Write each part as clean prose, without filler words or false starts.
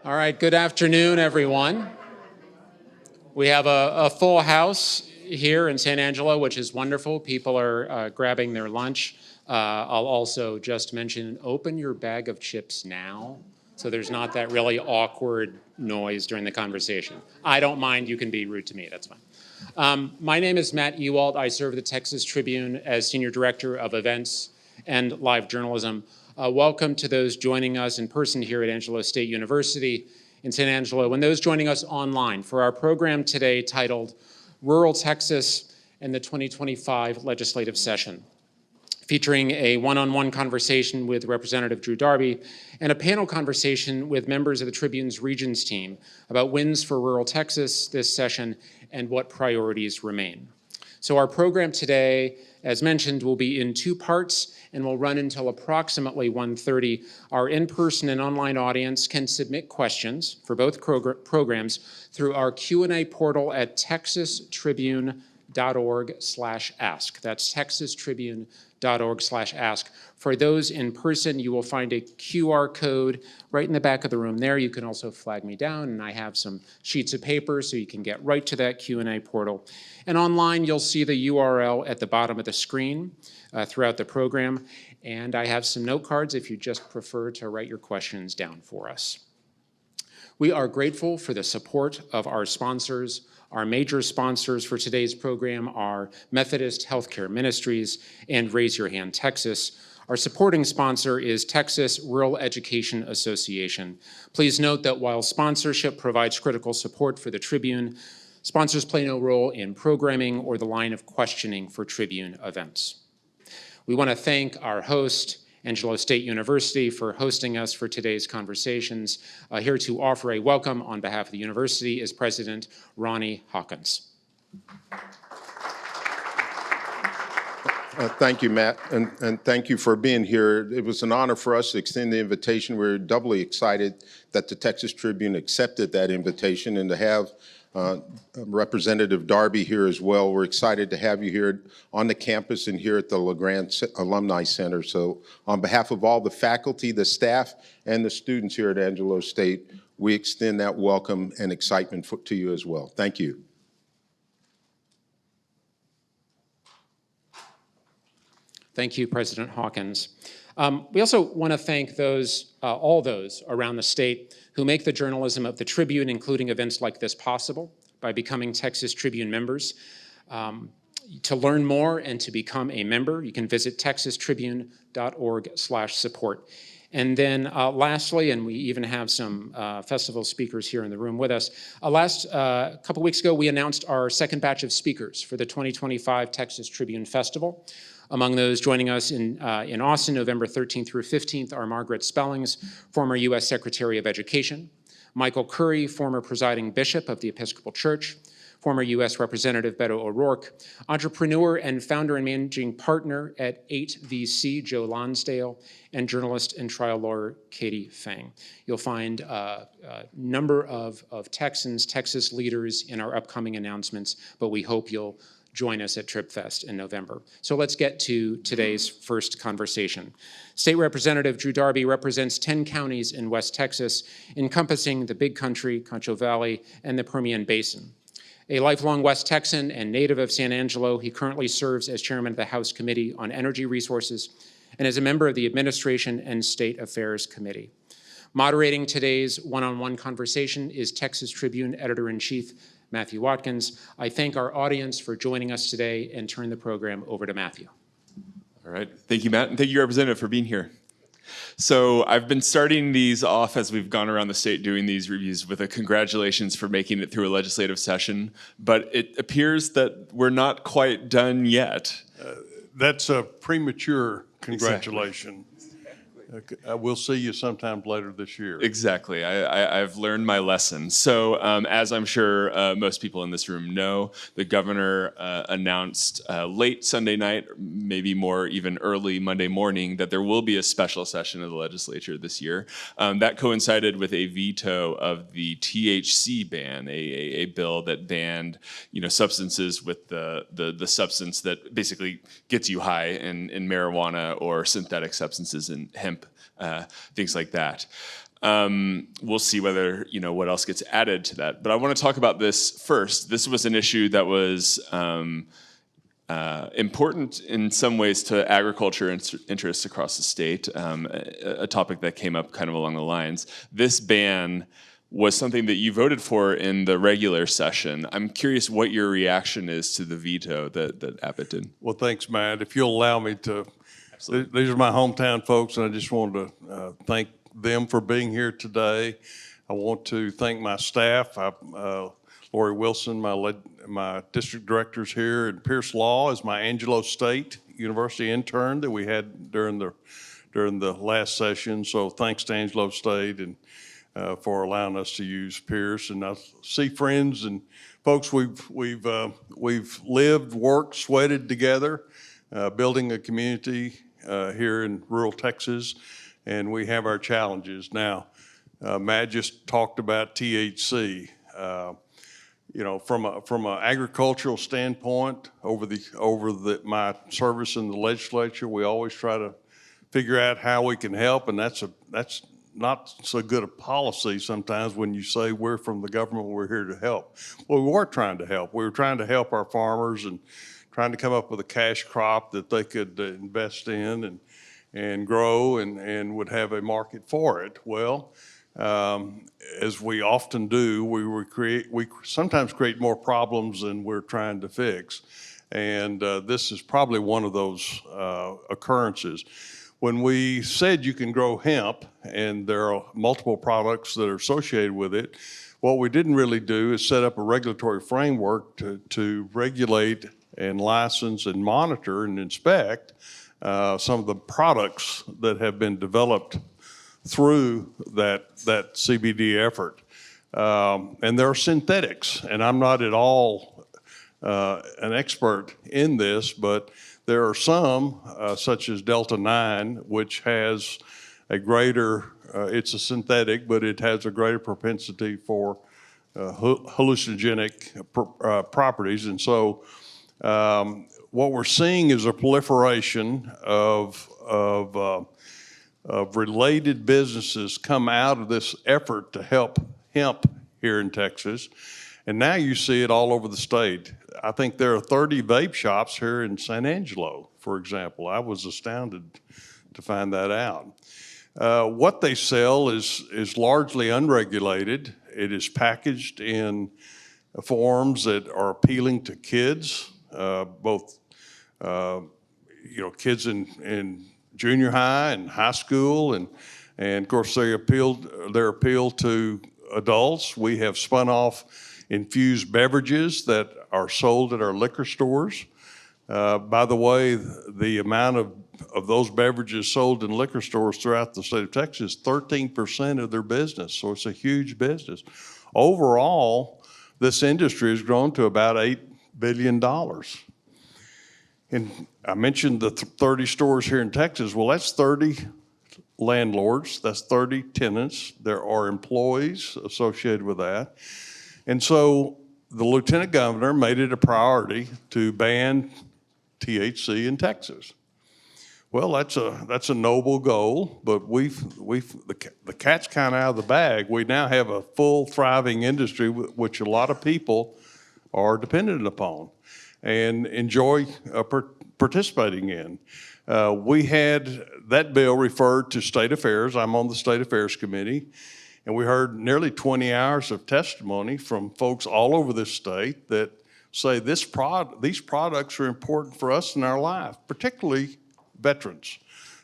All right, good afternoon, everyone. We have a full house here in San Angelo, which is wonderful. People are grabbing their lunch. I'll also just mention, open your bag of chips now, so there's not that really awkward noise during the conversation. I don't mind, you can be rude to me, that's fine. My name is Matt Ewald. I serve the Texas Tribune as Senior Director of Events and Live Journalism. Welcome to those joining us in person here at Angelo State University in San Angelo, and those joining us online for our program today titled Rural Texas and the 2025 Legislative Session, featuring a one-on-one conversation with Representative Drew Darby and a panel conversation with members of the Tribune's Regions team about wins for rural Texas this session and what priorities remain. So our program today, as mentioned, will be in two parts and will run until approximately 1:30. Our in-person and online audience can submit questions for both programs through our Q&A portal at texastribune.org/ask. That's texastribune.org/ask. For those in person, you will find a QR code right in the back of the room there. You can also flag me down, and I have some sheets of paper so you can get right to that Q&A portal. And online, you'll see the URL at the bottom of the screen throughout the program. And I have some note cards if you just prefer to write your questions down for us. We are grateful for the support of our sponsors. Our major sponsors for today's program are Methodist Healthcare Ministries and Raise Your Hand Texas. Our supporting sponsor is Texas Rural Education Association. Please note that while sponsorship provides critical support for the Tribune, sponsors play no role in programming or the line of questioning for Tribune events. We want to thank our host, Angelo State University, for hosting us for today's conversations. Here to offer a welcome on behalf of the university is President Ronnie Hawkins. Thank you, Matt, and thank you for being here. It was an honor for us to extend the invitation. We're doubly excited that the Texas Tribune accepted that invitation and to have Representative Darby here as well. We're excited to have you here on the campus and here at the LeGrand Alumni Center. So on behalf of all the faculty, the staff, and the students here at Angelo State, we extend that welcome and excitement to you as well. Thank you. Thank you, President Hawkins. We also want to thank those, all those around the state who make the journalism of the Tribune, including events like this, possible by becoming Texas Tribune members. To learn more and to become a member, you can visit texastribune.org/support. And then lastly, and we even have some festival speakers here in the room with us, last couple weeks ago, we announced our second batch of speakers for the 2025 Texas Tribune Festival. Among those joining us in Austin, November 13th through 15th, are Margaret Spellings, former U.S. Secretary of Education, Michael Curry, former presiding bishop of the Episcopal Church, former U.S. Representative Beto O'Rourke, entrepreneur and founder and managing partner at 8VC, Joe Lonsdale, and journalist and trial lawyer Katie Fang. You'll find a number of Texans, Texas leaders in our upcoming announcements, but we hope you'll join us at TribFest in November. So let's get to today's first conversation. State Representative Drew Darby represents 10 counties in West Texas, encompassing the Big Country, Concho Valley, and the Permian Basin. A lifelong West Texan and native of San Angelo, he currently serves as chairman of the House Committee on Energy Resources and is a member of the Administration and State Affairs Committee. Moderating today's one-on-one conversation is Texas Tribune Editor-in-Chief Matthew Watkins. I thank our audience for joining us today and turn the program over to Matthew. All right, thank you, Matt, and thank you, Representative, for being here. So I've been starting these off as we've gone around the state doing these reviews with a congratulations for making it through a legislative session, but it appears that we're not quite done yet. That's a premature congratulation. We'll see you sometime later this year. Exactly. I've learned my lesson. So as I'm sure most people in this room know, the governor announced late Sunday night, maybe more even early Monday morning, that there will be a special session of the legislature this year. That coincided with a veto of the THC ban, a bill that banned substances with the substance that basically gets you high in marijuana or synthetic substances in hemp, things like that. We'll see whether, what else gets added to that. But I want to talk about this first. This was an issue that was important in some ways to agriculture interests across the state, a topic that came up kind of along the lines. This ban was something that you voted for in the regular session. I'm curious what your reaction is to the veto that Abbott did. Well, thanks, Matt. If you'll allow me to, these are my hometown folks, and I just wanted to thank them for being here today. I want to thank my staff. Lori Wilson, my district director's here, and Pierce Law is my Angelo State University intern that we had during the last session. So thanks to Angelo State and for allowing us to use Pierce. And I see friends and folks we've lived, worked, sweated together, building a community here in rural Texas, and we have our challenges. Now, Matt just talked about THC. From an agricultural standpoint, my service in the legislature, we always try to figure out how we can help, and that's not so good a policy sometimes when you say we're from the government, we're here to help. Well, we were trying to help. We were trying to help our farmers and trying to come up with a cash crop that they could invest in and grow and would have a market for it. Well, as we often do, we sometimes create more problems than we're trying to fix. And this is probably one of those occurrences. When we said you can grow hemp, and there are multiple products that are associated with it, what we didn't really do is set up a regulatory framework to regulate and license and monitor and inspect some of the products that have been developed through that CBD effort. And there are synthetics, and I'm not at all an expert in this, but there are some, such as Delta 9, which has a greater, it's a synthetic, but it has a greater propensity for hallucinogenic properties. And so what we're seeing is a proliferation of related businesses come out of this effort to help hemp here in Texas. And now you see it all over the state. I think there are 30 vape shops here in San Angelo, for example. I was astounded to find that out. What they sell is largely unregulated. It is packaged in forms that are appealing to kids, both kids in junior high and high school, and of course their appeal to adults. We have spun off infused beverages that are sold at our liquor stores. By the way, the amount of those beverages sold in liquor stores throughout the state of Texas, 13% of their business, so it's a huge business. Overall, this industry has grown to about $8 billion. And I mentioned the 30 stores here in Texas. Well, that's 30 landlords, that's 30 tenants. There are employees associated with that. And so the lieutenant governor made it a priority to ban THC in Texas. Well, that's a noble goal, but the cat's kind of out of the bag. We now have a full thriving industry which a lot of people are dependent upon and enjoy participating in. We had that bill referred to State Affairs. I'm on the State Affairs Committee, and we heard nearly 20 hours of testimony from folks all over this state that say these products are important for us in our life, particularly veterans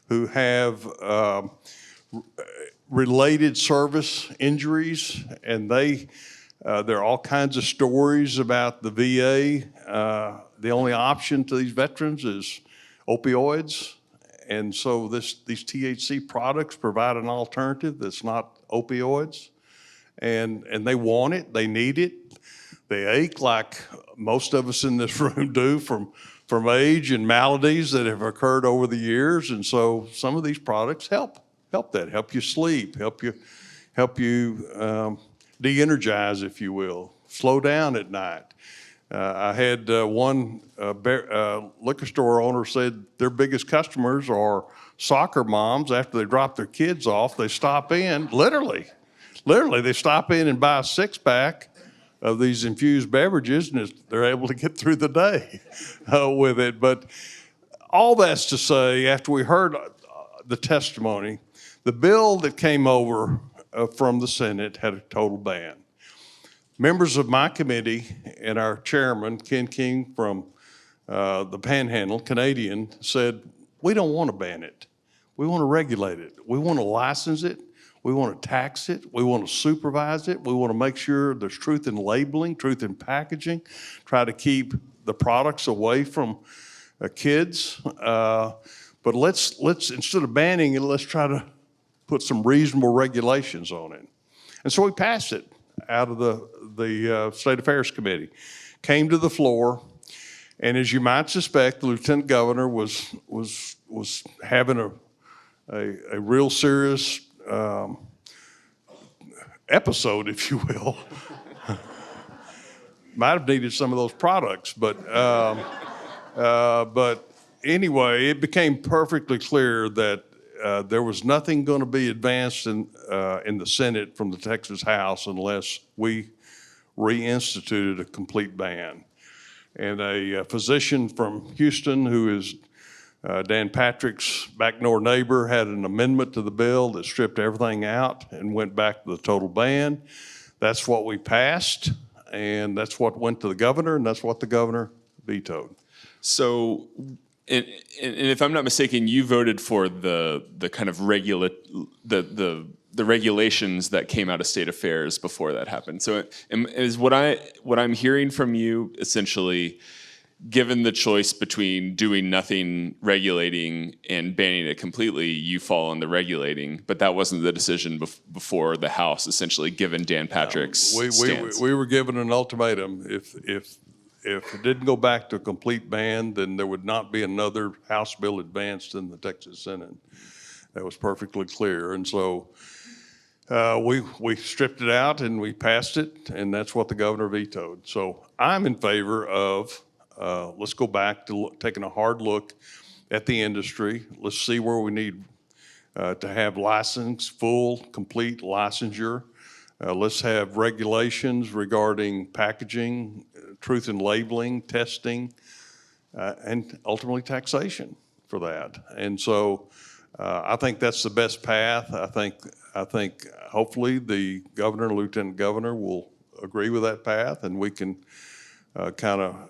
who have related service injuries, and there are all kinds of stories about the VA. The only option to these veterans is opioids, and so these THC products provide an alternative that's not opioids, and they want it, they need it, they ache like most of us in this room do from age and maladies that have occurred over the years, and so some of these products help you sleep, help you de-energize, if you will, slow down at night. I had one liquor store owner said their biggest customers are soccer moms. After they drop their kids off, they stop in, literally, they stop in and buy a six-pack of these infused beverages, and they're able to get through the day with it. But all that's to say, after we heard the testimony, the bill that came over from the Senate had a total ban. Members of my committee and our chairman, Ken King from the Panhandle, Canadian, said, we don't want to ban it. We want to regulate it. We want to license it. We want to tax it. We want to supervise it. We want to make sure there's truth in labeling, truth in packaging, try to keep the products away from kids. But let's instead of banning it, let's try to put some reasonable regulations on it. And so we passed it out of the State Affairs Committee, came to the floor, and as you might suspect, the Lieutenant Governor was having a real serious episode, if you will. Might have needed some of those products, but anyway, it became perfectly clear that there was nothing going to be advanced in the Senate from the Texas House unless we reinstituted a complete ban. And a physician from Houston, who is Dan Patrick's back door neighbor, had an amendment to the bill that stripped everything out and went back to the total ban. That's what we passed, and that's what went to the governor, and that's what the governor vetoed. So, and if I'm not mistaken, you voted for the kind of the regulations that came out of state affairs before that happened. So is what I'm hearing from you essentially, given the choice between doing nothing regulating and banning it completely, you fall on the regulating, but that wasn't the decision before the House, essentially, given Dan Patrick's stance. We were given an ultimatum. If it didn't go back to a complete ban, then there would not be another House bill advanced in the Texas Senate. That was perfectly clear. And so we stripped it out and we passed it, and that's what the governor vetoed. So I'm in favor of let's go back to taking a hard look at the industry. Let's see where we need to have full, complete licensure. Let's have regulations regarding packaging, truth in labeling, testing, and ultimately taxation for that. And so I think that's the best path. I think hopefully the governor and lieutenant governor will agree with that path, and we can kind of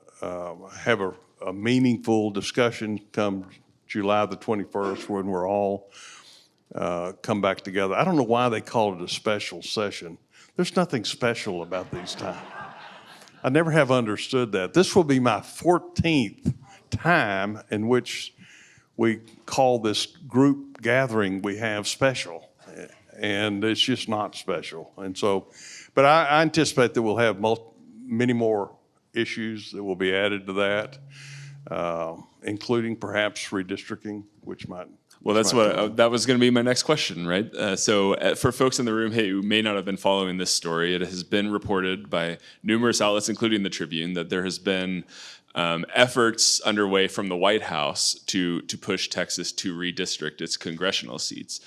have a meaningful discussion come July the 21st when we're all come back together. I don't know why they call it a special session. There's nothing special about these times. I never have understood that. This will be my 14th time in which we call this group gathering we have special, and it's just not special. And so, but I anticipate that we'll have many more issues that will be added to that, including perhaps redistricting, which might. Well, that's that was going to be my next question, right? So for folks in the room who may not have been following this story, it has been reported by numerous outlets, including the Tribune, that there has been efforts underway from the White House to push Texas to redistrict its congressional seats,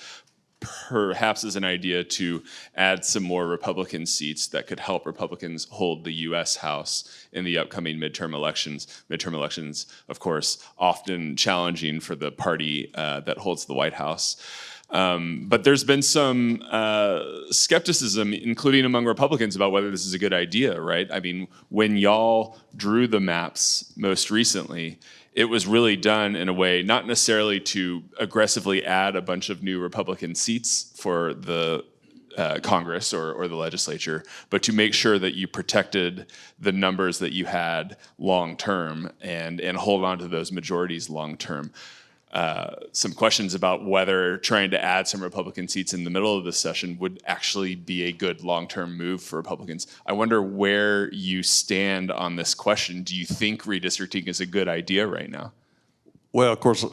perhaps as an idea to add some more Republican seats that could help Republicans hold the U.S. House in the upcoming midterm elections. Midterm elections, of course, often challenging for the party that holds the White House. But there's been some skepticism, including among Republicans, about whether this is a good idea, right? I mean, when y'all drew the maps most recently, it was really done in a way not necessarily to aggressively add a bunch of new Republican seats for the Congress or the legislature, but to make sure that you protected the numbers that you had long term and hold on to those majorities long term. Some questions about whether trying to add some Republican seats in the middle of this session would actually be a good long-term move for Republicans. I wonder where you stand on this question. Do you think redistricting is a good idea right now? Well, of course,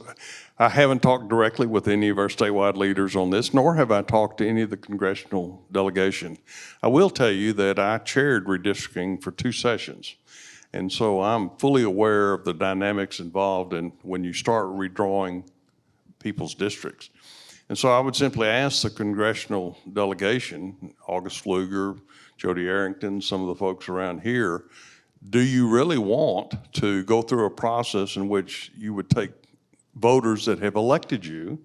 I haven't talked directly with any of our statewide leaders on this, nor have I talked to any of the congressional delegation. I will tell you that I chaired redistricting for 2 sessions, And so I'm fully aware of the dynamics involved in when you start redrawing people's districts. And so I would simply ask the congressional delegation, August Pfluger, Jody Arrington, some of the folks around here, do you really want to go through a process in which you would take voters that have elected you?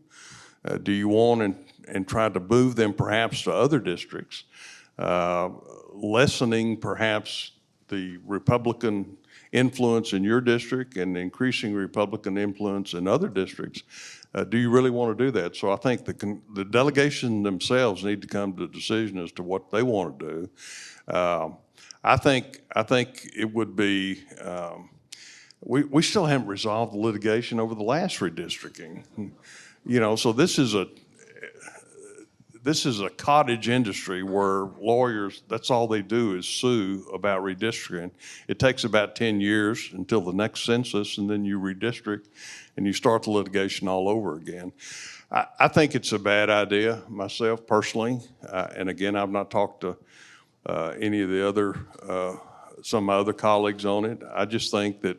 Do you want and try to move them perhaps to other districts, lessening perhaps the Republican influence in your district and increasing Republican influence in other districts? Do you really want to do that? So I think the delegation themselves need to come to a decision as to what they want to do. I think it would be, we still haven't resolved the litigation over the last redistricting. You know, so this is a cottage industry where lawyers, that's all they do is sue about redistricting. It takes about 10 years until the next census, and then you redistrict and you start the litigation all over again. I think it's a bad idea myself personally, and again, I've not talked to any of the other, some of my other colleagues on it. I just think that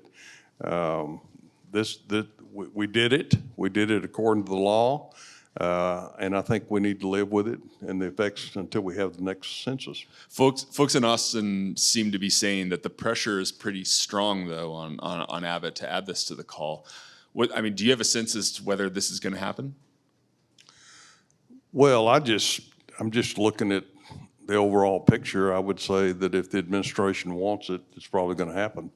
we did it according to the law, and I think we need to live with it and the effects until we have the next census. Folks in Austin seem to be saying that the pressure is pretty strong, though, on Abbott to add this to the call. Do you have a sense as to whether this is going to happen? Well, I'm just looking at the overall picture. I would say that if the administration wants it, it's probably going to happen.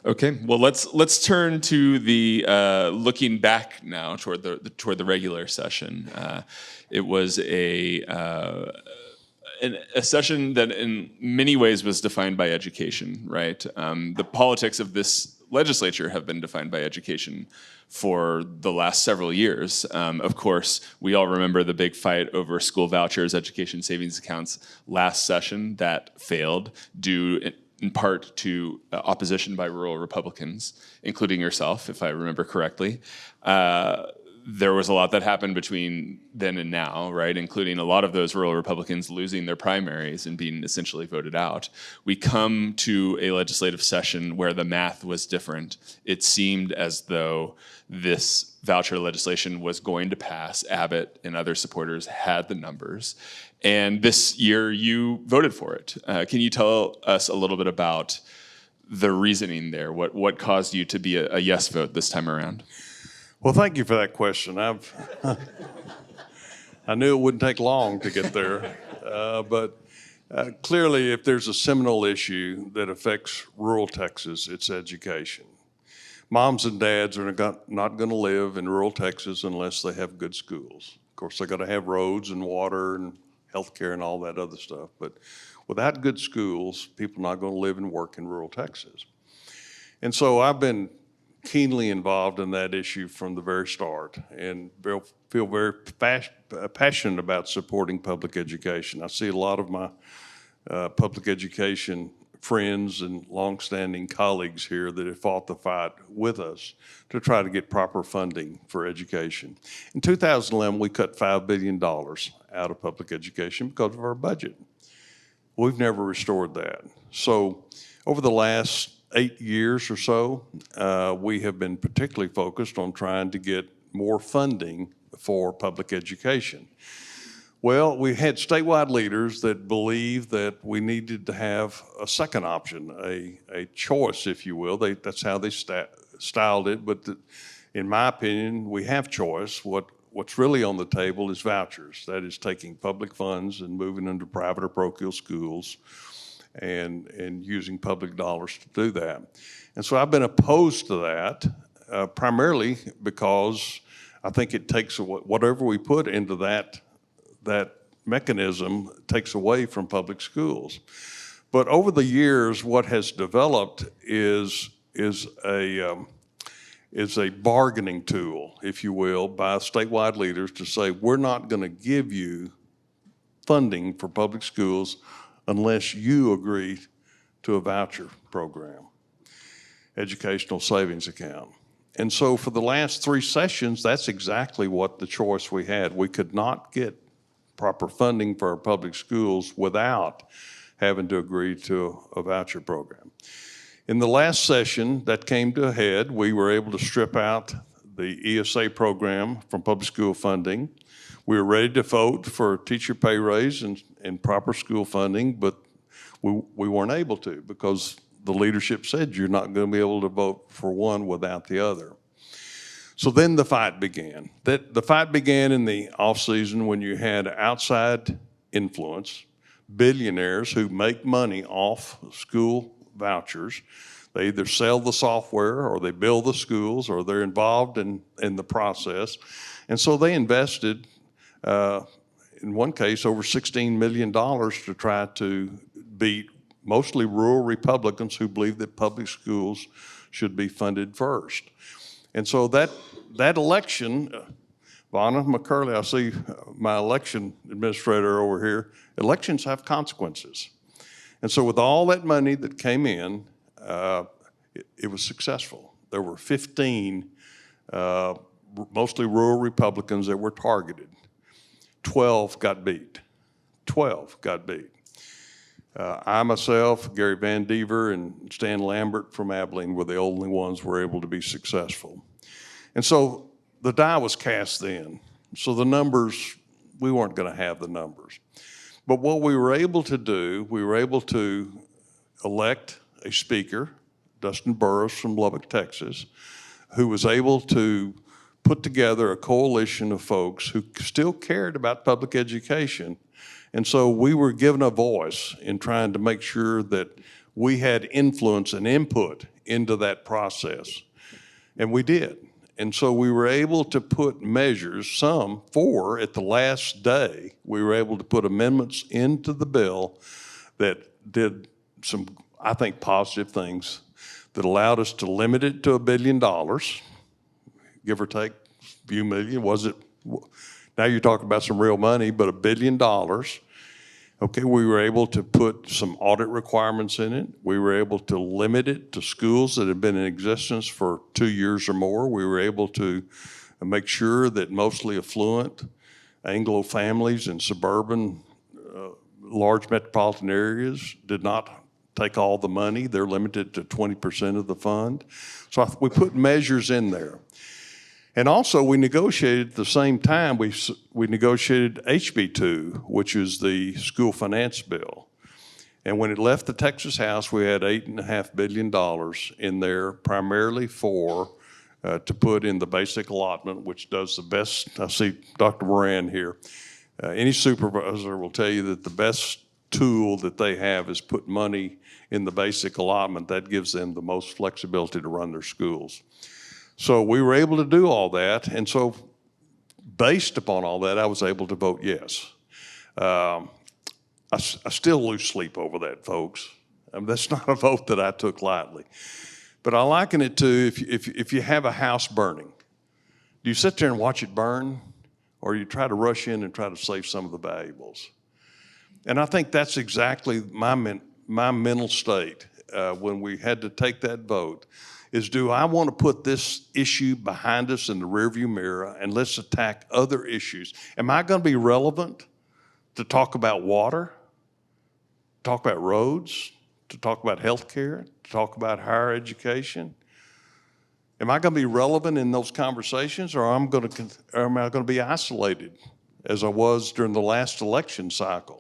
Okay, well, let's turn to the looking back now toward the regular session. It was a session that in many ways was defined by education, right? The politics of this legislature have been defined by education for the last several years. Of course, we all remember the big fight over school vouchers, education savings accounts last session that failed due in part to opposition by rural Republicans, including yourself, if I remember correctly. There was a lot that happened between then and now, right? Including a lot of those rural Republicans losing their primaries and being essentially voted out. We come to a legislative session where the math was different. It seemed as though this voucher legislation was going to pass. Abbott and other supporters had the numbers. And this year you voted for it. Can you tell us a little bit about the reasoning there? What caused you to be a yes vote this time around? Well, thank you for that question. I knew it wouldn't take long to get there, but clearly if there's a seminal issue that affects rural Texas, it's education. Moms and dads are not going to live in rural Texas unless they have good schools. Of course, they got to have roads and water and healthcare and all that other stuff, but without good schools, people are not going to live and work in rural Texas. And so I've been keenly involved in that issue from the very start and feel very passionate about supporting public education. I see a lot of my public education friends and longstanding colleagues here that have fought the fight with us to try to get proper funding for education. In 2011, we cut $5 billion out of public education because of our budget. We've never restored that. So over the last 8 years or so, we have been particularly focused on trying to get more funding for public education. Well, we had statewide leaders that believed that we needed to have a second option, a choice, if you will. That's how they styled it, but in my opinion, we have choice. What's really on the table is vouchers. That is taking public funds and moving them to private or parochial schools and using public dollars to do that. And so I've been opposed to that, primarily because I think it takes whatever we put into that mechanism takes away from public schools. But over the years, what has developed is a bargaining tool, if you will, by statewide leaders to say, we're not going to give you funding for public schools unless you agree to a voucher program, educational savings account. And so for the last 3 sessions, that's exactly what the choice we had. We could not get proper funding for our public schools without having to agree to a voucher program. In the last session that came to a head, we were able to strip out the ESA program from public school funding. We were ready to vote for teacher pay raise and proper school funding, but we weren't able to because the leadership said you're not going to be able to vote for one without the other. So then the fight began. The fight began in the off-season when you had outside influence, billionaires who make money off school vouchers. They either sell the software or they build the schools or they're involved in the process. And so they invested, in one case, over $16 million to try to beat mostly rural Republicans who believe that public schools should be funded first. And so that election, Vonna McCurley, I see my election administrator over here, elections have consequences. And so with all that money that came in, it was successful. There were 15 mostly rural Republicans that were targeted. 12 got beat. 12 got beat. I myself, Gary Van Dever, and Stan Lambert from Abilene were the only ones who were able to be successful. And so the die was cast then. So the numbers, we weren't going to have the numbers. But what we were able to do, we were able to elect a speaker, Dustin Burrows from Lubbock, Texas, who was able to put together a coalition of folks who still cared about public education. And so we were given a voice in trying to make sure that we had influence and input into that process. And we did. And so we were able to put measures, some 4 at the last day, we were able to put amendments into the bill that did some, I think, positive things that allowed us to limit it to $1 billion, give or take a few million. Was it, now you're talking about some real money, but $1 billion. Okay, we were able to put some audit requirements in it. We were able to limit it to schools that have been in existence for 2 years or more. We were able to make sure that mostly affluent Anglo families in suburban, large metropolitan areas did not take all the money. They're limited to 20% of the fund. So we put measures in there. And also we negotiated at the same time, we negotiated HB 2, which is the school finance bill. And when it left the Texas House, we had $8.5 billion in there, primarily for, to put in the basic allotment, which does the best. I see Dr. Moran here. Any supervisor will tell you that the best tool that they have is put money in the basic allotment. That gives them the most flexibility to run their schools. So we were able to do all that, and so based upon all that, I was able to vote yes. I still lose sleep over that, folks. That's not a vote that I took lightly. But I liken it to if you have a house burning, do you sit there and watch it burn, or you try to rush in and try to save some of the valuables? And I think that's exactly my mental state when we had to take that vote. Is do I want to put this issue behind us in the rearview mirror and let's attack other issues? Am I going to be relevant to talk about water, talk about roads, to talk about health care, to talk about higher education? Am I going to be relevant in those conversations, or am I going to be isolated as I was during the last election cycle?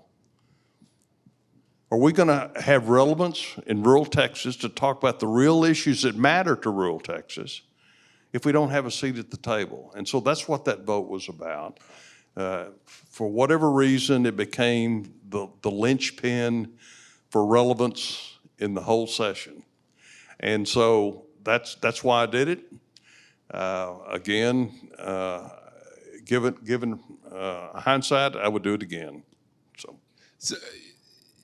Are we going to have relevance in rural Texas to talk about the real issues that matter to rural Texas if we don't have a seat at the table? And so that's what that vote was about. For whatever reason, it became the linchpin for relevance in the whole session. And so that's why I did it. Again, given hindsight, I would do it again. So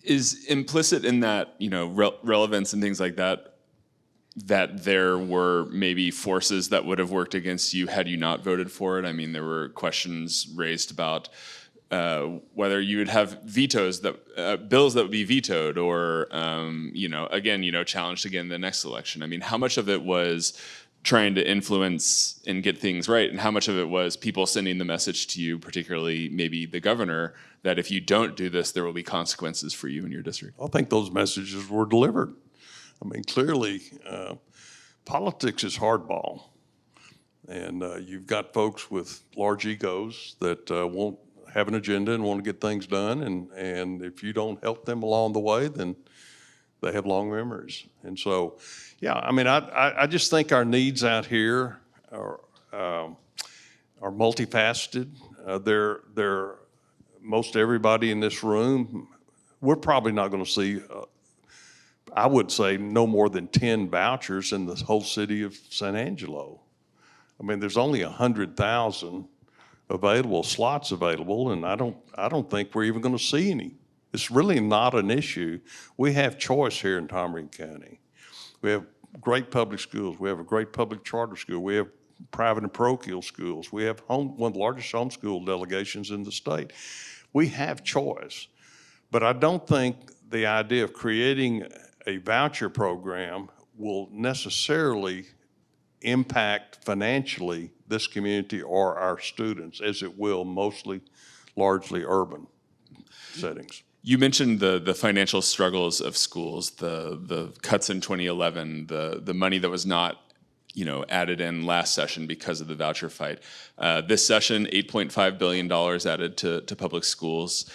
is implicit in that, relevance and things like that, that there were maybe forces that would have worked against you had you not voted for it? I mean, there were questions raised about whether you would have vetoes, that bills that would be vetoed, or again, challenged again in the next election. I mean, how much of it was trying to influence and get things right, and how much of it was people sending the message to you, particularly maybe the governor, that if you don't do this, there will be consequences for you in your district? I think those messages were delivered. I mean, clearly, politics is hardball. And you've got folks with large egos that won't have an agenda and want to get things done. And if you don't help them along the way, then they have long memories. And so, yeah, I mean, I just think our needs out here are multifaceted. They're most everybody in this room, we're probably not going to see, I would say, no more than 10 vouchers in the whole city of San Angelo. I mean, there's only 100,000 available slots available, and I don't think we're even going to see any. It's really not an issue. We have choice here in Tom Reed County. We have great public schools. We have a great public charter school. We have private and parochial schools. We have one of the largest homeschool delegations in the state. We have choice, but I don't think the idea of creating a voucher program will necessarily impact financially this community or our students, as it will largely urban settings. You mentioned the financial struggles of schools, the cuts in 2011, the money that was not added in last session because of the voucher fight. This session, $8.5 billion added to public schools.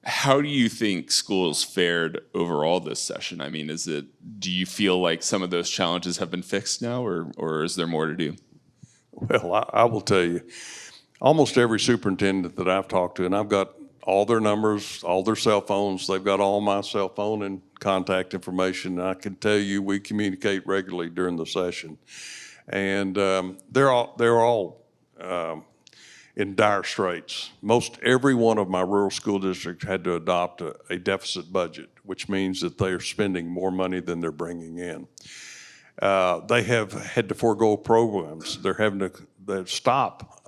How do you think schools fared overall this session? I mean, do you feel like some of those challenges have been fixed now, or is there more to do? Well, I will tell you, almost every superintendent that I've talked to, and I've got all their numbers, all their cell phones, they've got all my cell phone and contact information. And I can tell you we communicate regularly during the session. And they're all in dire straits. Most every one of my rural school districts had to adopt a deficit budget, which means that they are spending more money than they're bringing in. They have had to forego programs. They're having to stop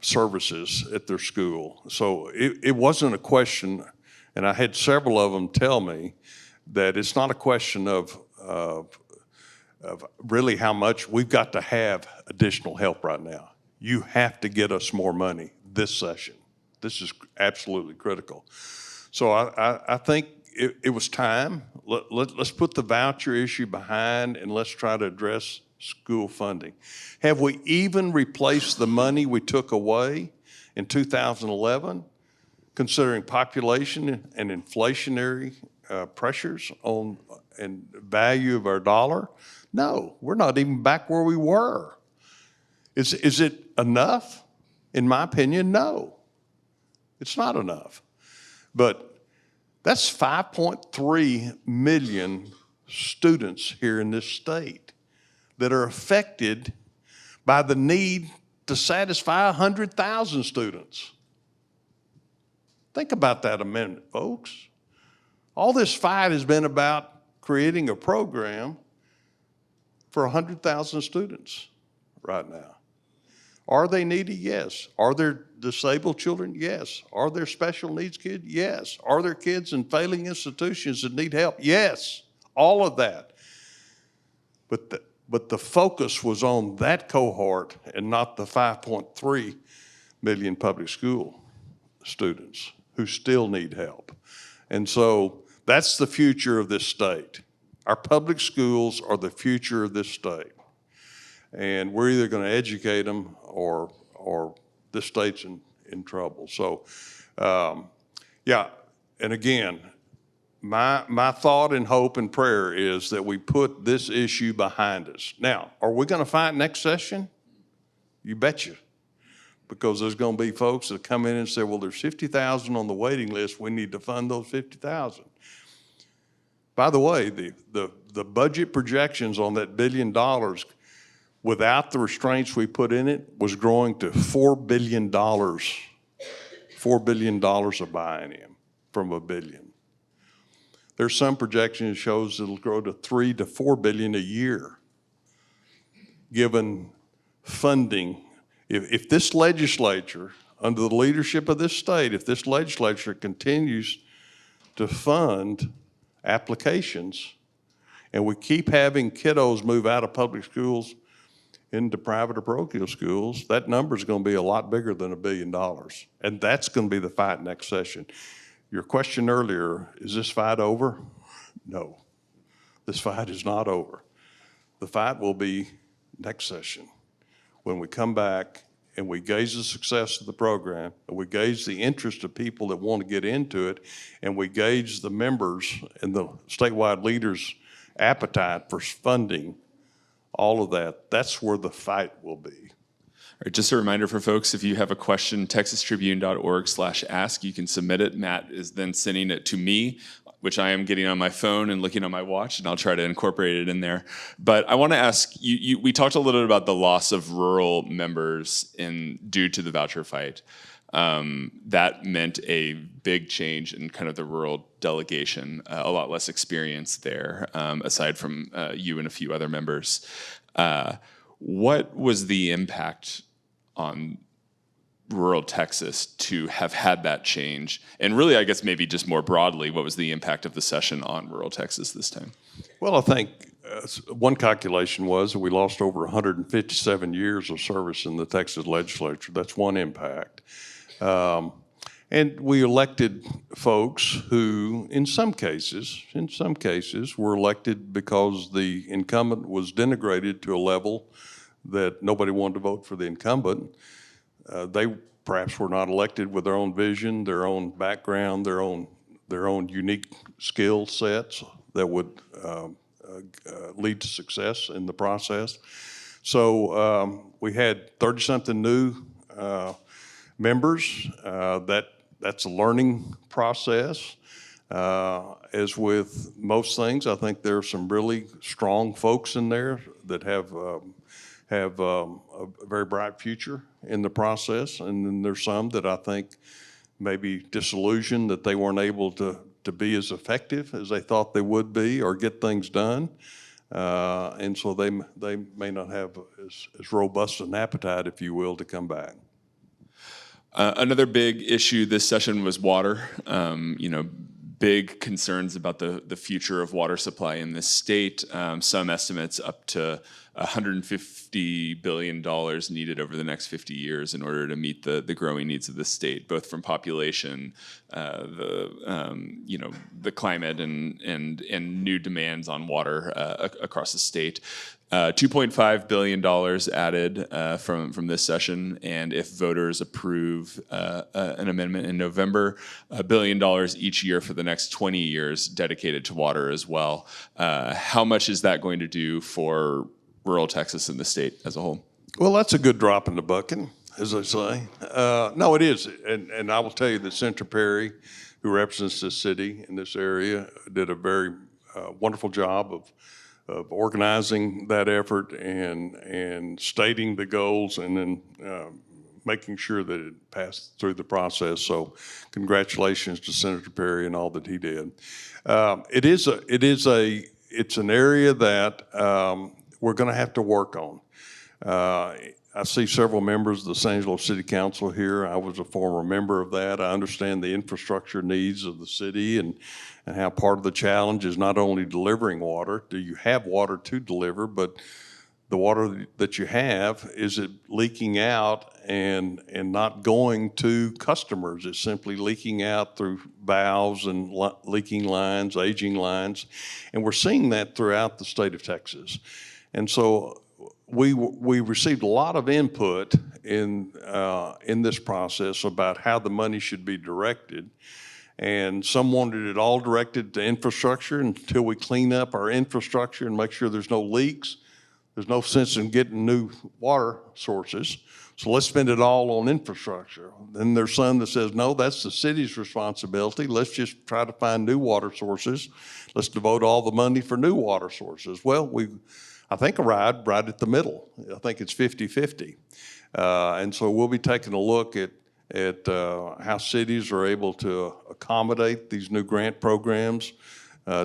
services at their school. So it wasn't a question, and I had several of them tell me that it's not a question of really how much we've got to have additional help right now. You have to get us more money this session. This is absolutely critical. So I think it was time. Let's put the voucher issue behind and let's try to address school funding. Have we even replaced the money we took away in 2011, considering population and inflationary pressures on and value of our dollar? No, we're not even back where we were. Is it enough? In my opinion, no. It's not enough. But that's 5.3 million students here in this state that are affected by the need to satisfy 100,000 students. Think about that a minute, folks. All this fight has been about creating a program for 100,000 students right now. Are they needy? Yes. Are there disabled children? Yes. Are there special needs kids? Yes. Are there kids in failing institutions that need help? Yes. All of that. But the focus was on that cohort and not the 5.3 million public school students who still need help. And so that's the future of this state. Our public schools are the future of this state. And we're either going to educate them or this state's in trouble. So, yeah, and again, my thought and hope and prayer is that we put this issue behind us. Now, are we going to fight next session? You betcha. Because there's going to be folks that come in and say, well, there's 50,000 on the waiting list. We need to fund those 50,000. By the way, the budget projections on that $1 billion without the restraints we put in it was growing to $4 billion. $4 billion a biennium from $1 billion. There's some projection that shows it'll grow to $3 to $4 billion a year, given funding. If this legislature, under the leadership of this state, if this legislature continues to fund applications and we keep having kiddos move out of public schools into private or parochial schools, that number is going to be a lot bigger than $1 billion. And that's going to be the fight next session. Your question earlier, is this fight over? No, this fight is not over. The fight will be next session when we come back and we gauge the success of the program, and we gauge the interest of people that want to get into it, and we gauge the members and the statewide leaders' appetite for funding, all of that. That's where the fight will be. All right, just a reminder for folks, if you have a question, texastribune.org/ask, you can submit it. Matt is then sending it to me, which I am getting on my phone and looking on my watch, and I'll try to incorporate it in there. But I want to ask you, we talked a little bit about the loss of rural members due to the voucher fight. That meant a big change in kind of the rural delegation, a lot less experience there, aside from you and a few other members. What was the impact on rural Texas to have had that change? And really, I guess maybe just more broadly, what was the impact of the session on rural Texas this time? Well, I think one calculation was that we lost over 157 years of service in the Texas legislature. That's one impact. And we elected folks who, in some cases, were elected because the incumbent was denigrated to a level that nobody wanted to vote for the incumbent. They perhaps were not elected with their own vision, their own background, their own unique skill sets that would lead to success in the process. So we had 30-something new members. That's a learning process. As with most things, I think there are some really strong folks in there that have a very bright future in the process, and then there's some that I think may be disillusioned that they weren't able to be as effective as they thought they would be or get things done, and so they may not have as robust an appetite, if you will, to come back. Another big issue this session was water. Big concerns about the future of water supply in this state. Some estimates up to $150 billion needed over the next 50 years in order to meet the growing needs of the state, both from population, the climate, and new demands on water across the state. $2.5 billion added from this session, and if voters approve an amendment in November, $1 billion each year for the next 20 years dedicated to water as well. How much is that going to do for rural Texas and the state as a whole? Well, that's a good drop in the bucket, as I say. No, it is, and I will tell you that Senator Perry, who represents this city in this area, did a very wonderful job of organizing that effort and stating the goals, and then making sure that it passed through the process. So congratulations to Senator Perry and all that he did. It's an area that we're going to have to work on. I see several members of the San Angelo City Council here. I was a former member of that. I understand the infrastructure needs of the city, and how part of the challenge is not only delivering water. Do you have water to deliver, but the water that you have, is it leaking out and not going to customers? It's simply leaking out through valves and leaking lines, aging lines. And we're seeing that throughout the state of Texas. And so we received a lot of input in this process about how the money should be directed. And some wanted it all directed to infrastructure. Until we clean up our infrastructure and make sure there's no leaks, there's no sense in getting new water sources. So let's spend it all on infrastructure. Then there's some that says, no, that's the city's responsibility. Let's just try to find new water sources. Let's devote all the money for new water sources. Well, I think arrived right at the middle. I think it's 50-50. And so we'll be taking a look at how cities are able to accommodate these new grant programs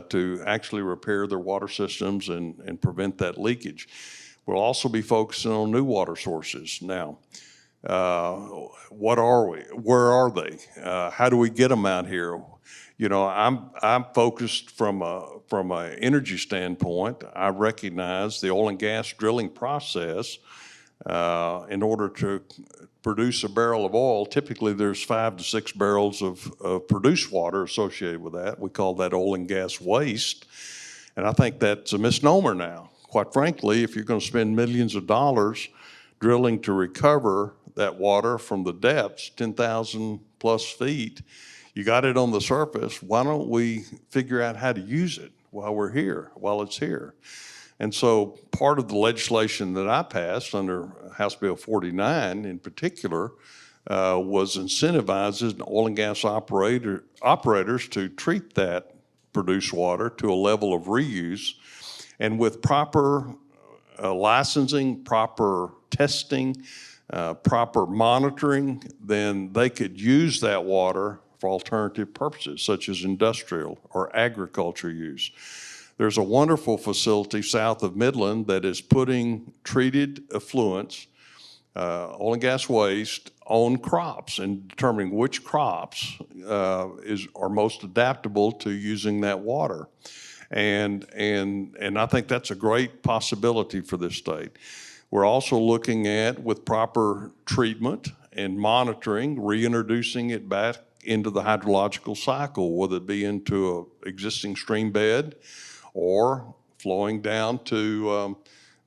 to actually repair their water systems and prevent that leakage. We'll also be focusing on new water sources. Now, what are we? Where are they? How do we get them out here? You know, I'm focused from a energy standpoint. I recognize the oil and gas drilling process. In order to produce a barrel of oil, typically there's 5 to 6 barrels of produced water associated with that. We call that oil and gas waste. And I think that's a misnomer now. Quite frankly, if you're going to spend millions of dollars drilling to recover that water from the depths, 10,000 plus feet, you got it on the surface. Why don't we figure out how to use it while it's here? And so part of the legislation that I passed under House Bill 49 in particular was incentivizing oil and gas operators to treat that produced water to a level of reuse. And with proper licensing, proper testing, proper monitoring, then they could use that water for alternative purposes, such as industrial or agriculture use. There's a wonderful facility south of Midland that is putting treated effluents, oil and gas waste, on crops and determining which crops are most adaptable to using that water. And I think that's a great possibility for this state. We're also looking at, with proper treatment and monitoring, reintroducing it back into the hydrological cycle, whether it be into an existing stream bed or flowing down to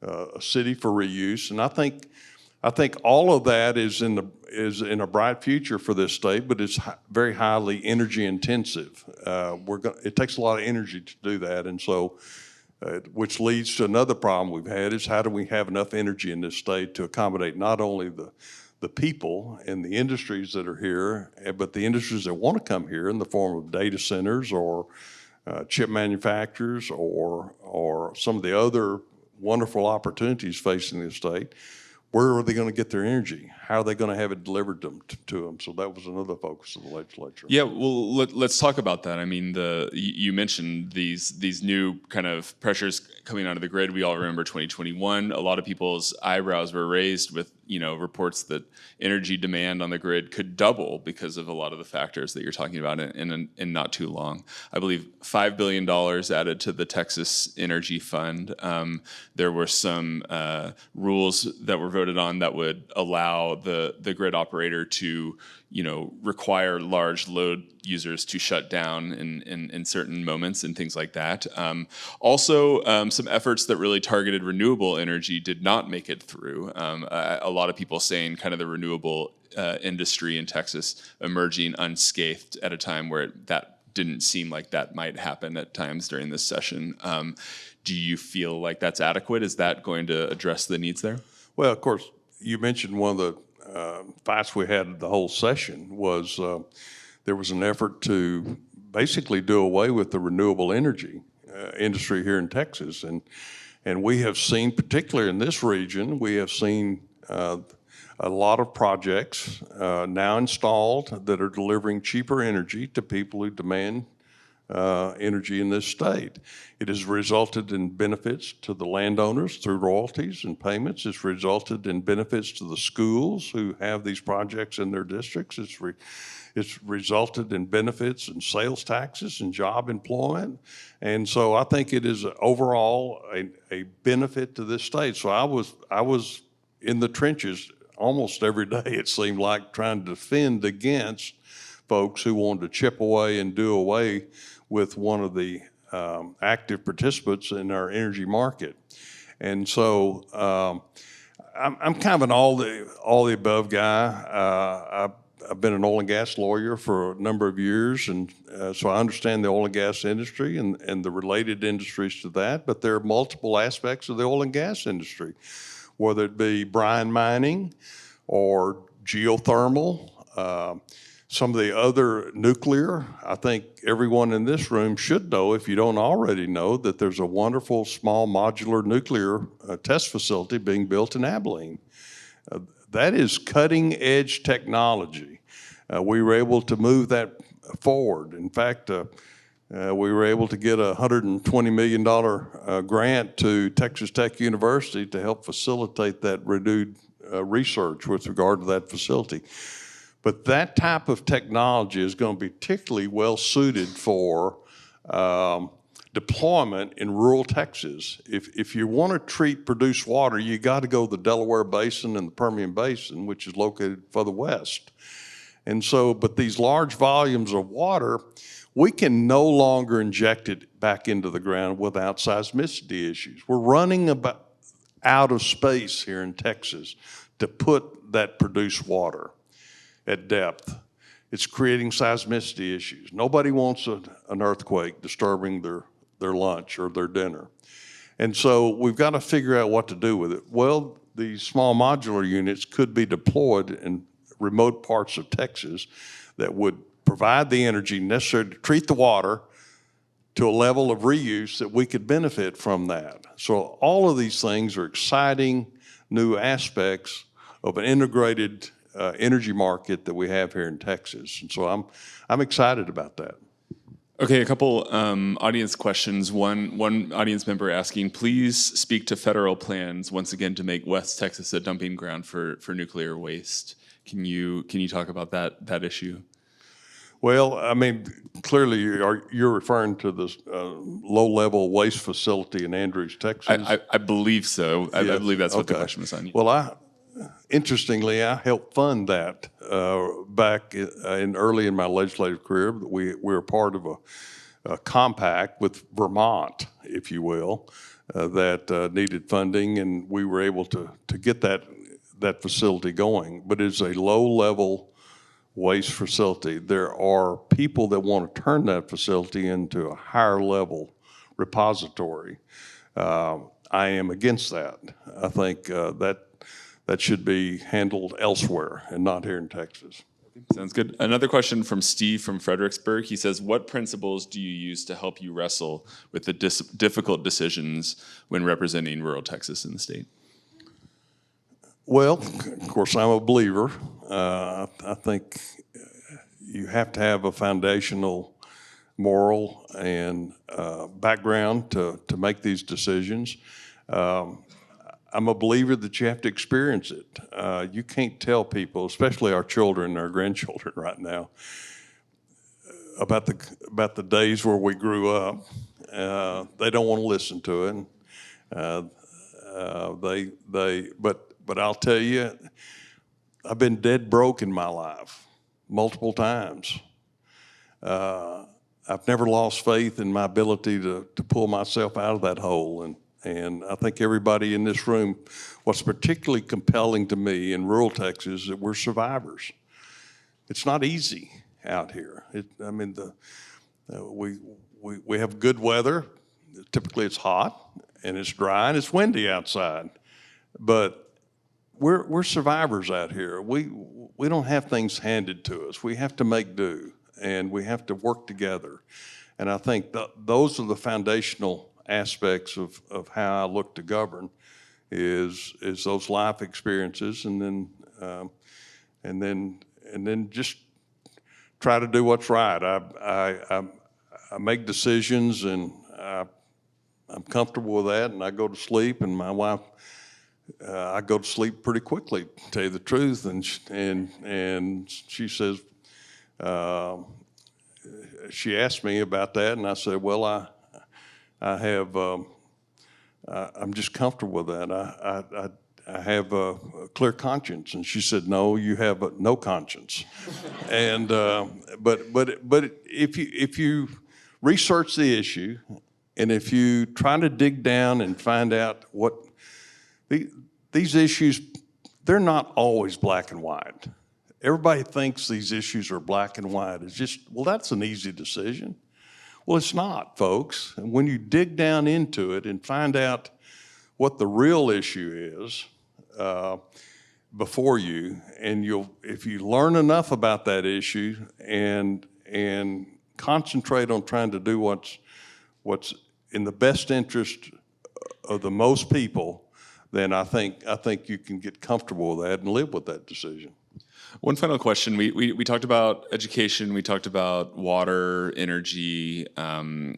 a city for reuse. And I think all of that is in a bright future for this state, but it's very highly energy intensive. It takes a lot of energy to do that, and so which leads to another problem we've had is how do we have enough energy in this state to accommodate not only the people and the industries that are here, but the industries that want to come here in the form of data centers or chip manufacturers or some of the other wonderful opportunities facing the state. Where are they going to get their energy? How are they going to have it delivered to them? So that was another focus of the legislature. Yeah, well, let's talk about that. I mean, you mentioned these new kind of pressures coming out of the grid. We all remember 2021. A lot of people's eyebrows were raised with reports that energy demand on the grid could double because of a lot of the factors that you're talking about in not too long. I believe $5 billion added to the Texas Energy Fund. There were some rules that were voted on that would allow the grid operator to require large load users to shut down in certain moments and things like that. Also, some efforts that really targeted renewable energy did not make it through. A lot of people saying kind of the renewable industry in Texas emerging unscathed at a time where that didn't seem like that might happen at times during this session. Do you feel like that's adequate? Is that going to address the needs there? Well, of course, you mentioned one of the fights we had the whole session was there was an effort to basically do away with the renewable energy industry here in Texas. And we have seen, particularly in this region, we have seen a lot of projects now installed that are delivering cheaper energy to people who demand energy in this state. It has resulted in benefits to the landowners through royalties and payments. It's resulted in benefits to the schools who have these projects in their districts. It's resulted in benefits and sales taxes and job employment. And so I think it is overall a benefit to this state. So I was in the trenches almost every day, it seemed like, trying to defend against folks who wanted to chip away and do away with one of the active participants in our energy market. And so I'm kind of an all the above guy. I've been an oil and gas lawyer for a number of years, and so I understand the oil and gas industry and the related industries to that, but there are multiple aspects of the oil and gas industry, whether it be brine mining or geothermal, some of the other nuclear. I think everyone in this room should know, if you don't already know, that there's a wonderful small modular nuclear test facility being built in Abilene. That is cutting edge technology. We were able to move that forward. In fact, we were able to get a $120 million grant to Texas Tech University to help facilitate that renewed research with regard to that facility. But that type of technology is going to be particularly well suited for deployment in rural Texas. If you want to treat produced water, you got to go to the Delaware Basin and the Permian Basin, which is located further west. And so, but these large volumes of water, we can no longer inject it back into the ground without seismicity issues. We're running about out of space here in Texas to put that produced water at depth. It's creating seismicity issues. Nobody wants an earthquake disturbing their lunch or their dinner. And so we've got to figure out what to do with it. Well, these small modular units could be deployed in remote parts of Texas that would provide the energy necessary to treat the water to a level of reuse that we could benefit from that. So all of these things are exciting new aspects of an integrated energy market that we have here in Texas. And so I'm excited about that. Okay, a couple audience questions. One audience member asking, please speak to federal plans once again to make West Texas a dumping ground for nuclear waste. Can you talk about that issue? Well, I mean, clearly you're referring to this low-level waste facility in Andrews, Texas. I believe so. I Yes. believe that's what the Okay. question was on. Well, interestingly, I helped fund that back early in my legislative career. We were part of a compact with Vermont, if you will, that needed funding, and we were able to get that facility going. But it's a low-level waste facility. There are people that want to turn that facility into a higher level repository. I am against that. I think that should be handled elsewhere and not here in Texas. Sounds good. Another question from Steve from Fredericksburg. He says, what principles do you use to help you wrestle with the difficult decisions when representing rural Texas in the state? Well, of course, I'm a believer. I think you have to have a foundational moral and background to make these decisions. I'm a believer that you have to experience it. You can't tell people, especially our children, our grandchildren right now, about the days where we grew up. They don't want to listen to it. But I'll tell you, I've been dead broke in my life multiple times. I've never lost faith in my ability to pull myself out of that hole. And I think everybody in this room, what's particularly compelling to me in rural Texas is that we're survivors. It's not easy out here. We have good weather. Typically it's hot and it's dry and it's windy outside. But we're survivors out here. We don't have things handed to us. We have to make do, and we have to work together. And I think those are the foundational aspects of how I look to govern is those life experiences, and then just try to do what's right. I make decisions, and I'm comfortable with that, and I go to sleep, and my wife. I go to sleep pretty quickly, to tell you the truth, and she says, she asked me about that, and I said, well, I have, I'm just comfortable with that. I have a clear conscience, and she said, no, you have no conscience, and but if you research the issue, and if you try to dig down and find out what these issues, they're not always black and white. Everybody thinks these issues are black and white. It's just, well, that's an easy decision. Well, it's not, folks. And when you dig down into it and find out what the real issue is before you, and if you learn enough about that issue and concentrate on trying to do what's in the best interest of the most people, then I think you can get comfortable with that and live with that decision. One final question. We talked about education. We talked about water, energy, the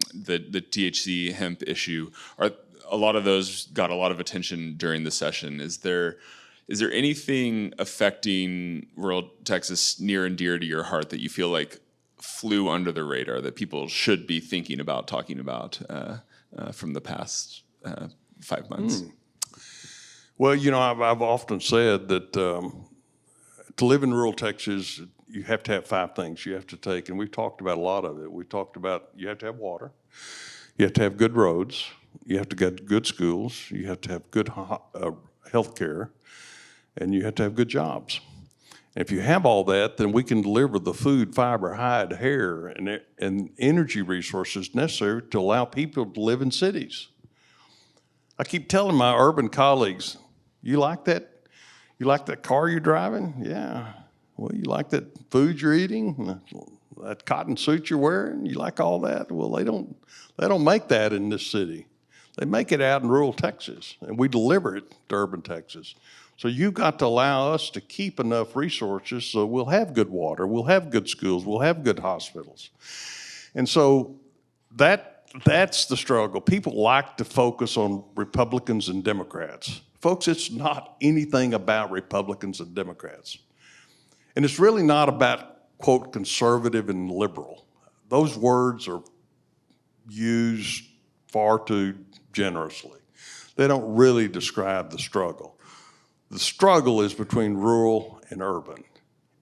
THC hemp issue. A lot of those got a lot of attention during the session. Is there Is there anything affecting rural Texas near and dear to your heart that you feel like flew under the radar that people should be thinking about, talking about from the past 5 months? Well, I've often said that to live in rural Texas, you have to have 5 things you have to take, and we've talked about a lot of it. We talked about you have to have water, you have to have good roads, you have to get good schools, you have to have good health care, and you have to have good jobs. And if you have all that, then we can deliver the food, fiber, hide, hair, and energy resources necessary to allow people to live in cities. I keep telling my urban colleagues, you like that? You like that car you're driving? Yeah. Well, you like that food you're eating? That cotton suit you're wearing? You like all that? Well, they don't make that in this city. They make it out in rural Texas, and we deliver it to urban Texas. So you've got to allow us to keep enough resources so we'll have good water, we'll have good schools, we'll have good hospitals. And so that's the struggle. People like to focus on Republicans and Democrats. Folks, it's not anything about Republicans and Democrats. And it's really not about, quote, conservative and liberal. Those words are used far too generously. They don't really describe the struggle. The struggle is between rural and urban.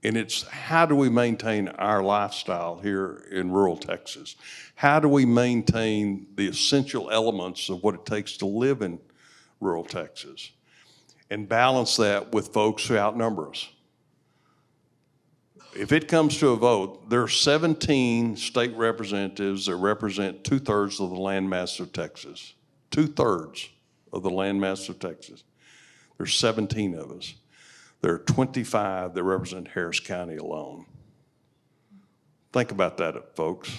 And it's how do we maintain our lifestyle here in rural Texas? How do we maintain the essential elements of what it takes to live in rural Texas and balance that with folks who outnumber us? If it comes to a vote, there are 17 state representatives that represent 2/3 of the landmass of Texas. 2/3 of the landmass of Texas. There's 17 of us. There are 25 that represent Harris County alone. Think about that, folks.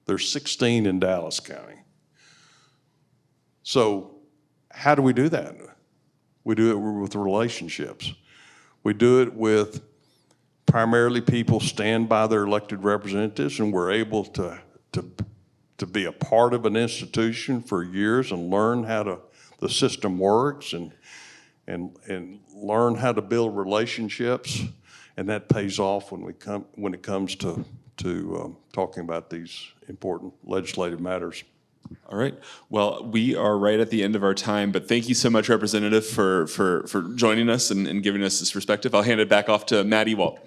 There's 16 in Dallas County. So how do we do that? We do it with relationships. We do it with primarily people stand by their elected representatives, and we're able to be a part of an institution for years and learn how the system works and learn how to build relationships, and that pays off when it comes to talking about these important legislative matters. All right. Well, we are right at the end of our time, but thank you so much, Representative, for joining us and giving us this perspective. I'll hand it back off to Matt Ewalt.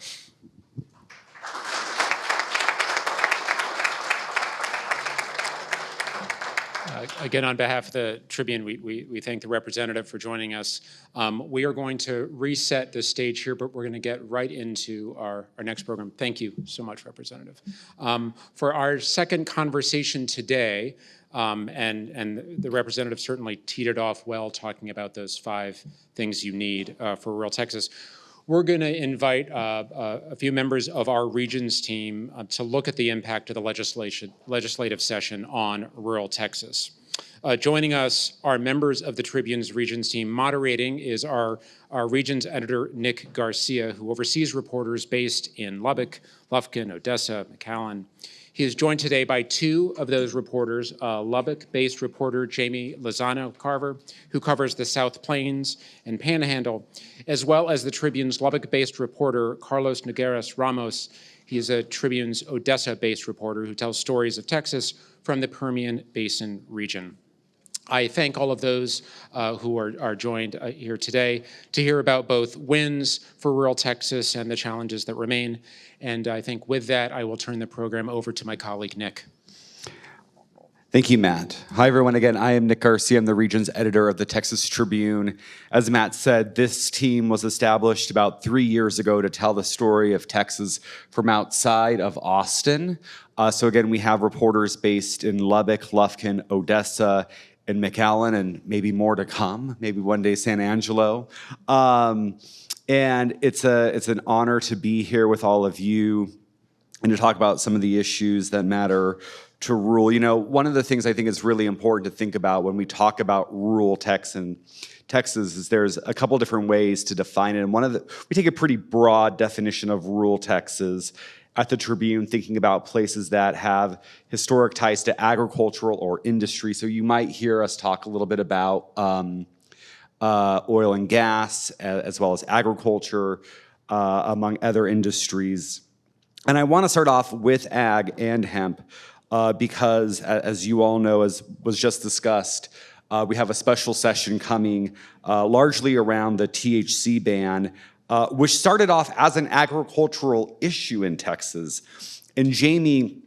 Again, on behalf of the Tribune, we thank the representative for joining us. We are going to reset the stage here, but we're going to get right into our next program. Thank you so much, Representative. For our second conversation today, and the representative certainly teed it off well, talking about those 5 things you need for rural Texas. We're going to invite a few members of our Regions team to look at the impact of the legislative session on rural Texas. Joining us are members of the Tribune's Regions team. Moderating is our Regions editor, Nick Garcia, who oversees reporters based in Lubbock, Lufkin, Odessa, McAllen. He is joined today by 2 of those reporters, Lubbock-based reporter Jamie Lozano-Carver, who covers the South Plains and Panhandle, as well as the Tribune's Lubbock-based reporter Carlos Nogueras Ramos. He is a Tribune's Odessa-based reporter who tells stories of Texas from the Permian Basin region. I thank all of those who are joined here today to hear about both wins for rural Texas and the challenges that remain. And I think with that, I will turn the program over to my colleague, Nick. Thank you, Matt. Hi, everyone. Again, I am Nick Garcia. I'm the Regions editor of the Texas Tribune. As Matt said, this team was established about 3 years ago to tell the story of Texas from outside of Austin. So again, we have reporters based in Lubbock, Lufkin, Odessa, and McAllen, and maybe more to come, maybe one day San Angelo. And it's an honor to be here with all of you and to talk about some of the issues that matter to rural. You know, one of the things I think is really important to think about when we talk about rural Texas is there's a couple different ways to define it. And we take a pretty broad definition of rural Texas at the Tribune, thinking about places that have historic ties to agricultural or industry. So you might hear us talk a little bit about oil and gas, as well as agriculture, among other industries. And I want to start off with ag and hemp because, as you all know, as was just discussed, we have a special session coming largely around the THC ban, which started off as an agricultural issue in Texas. And Jamie,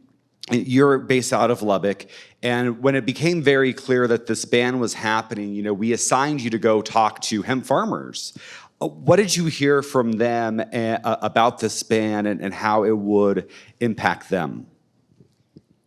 you're based out of Lubbock, and when it became very clear that this ban was happening, we assigned you to go talk to hemp farmers. What did you hear from them about this ban and how it would impact them?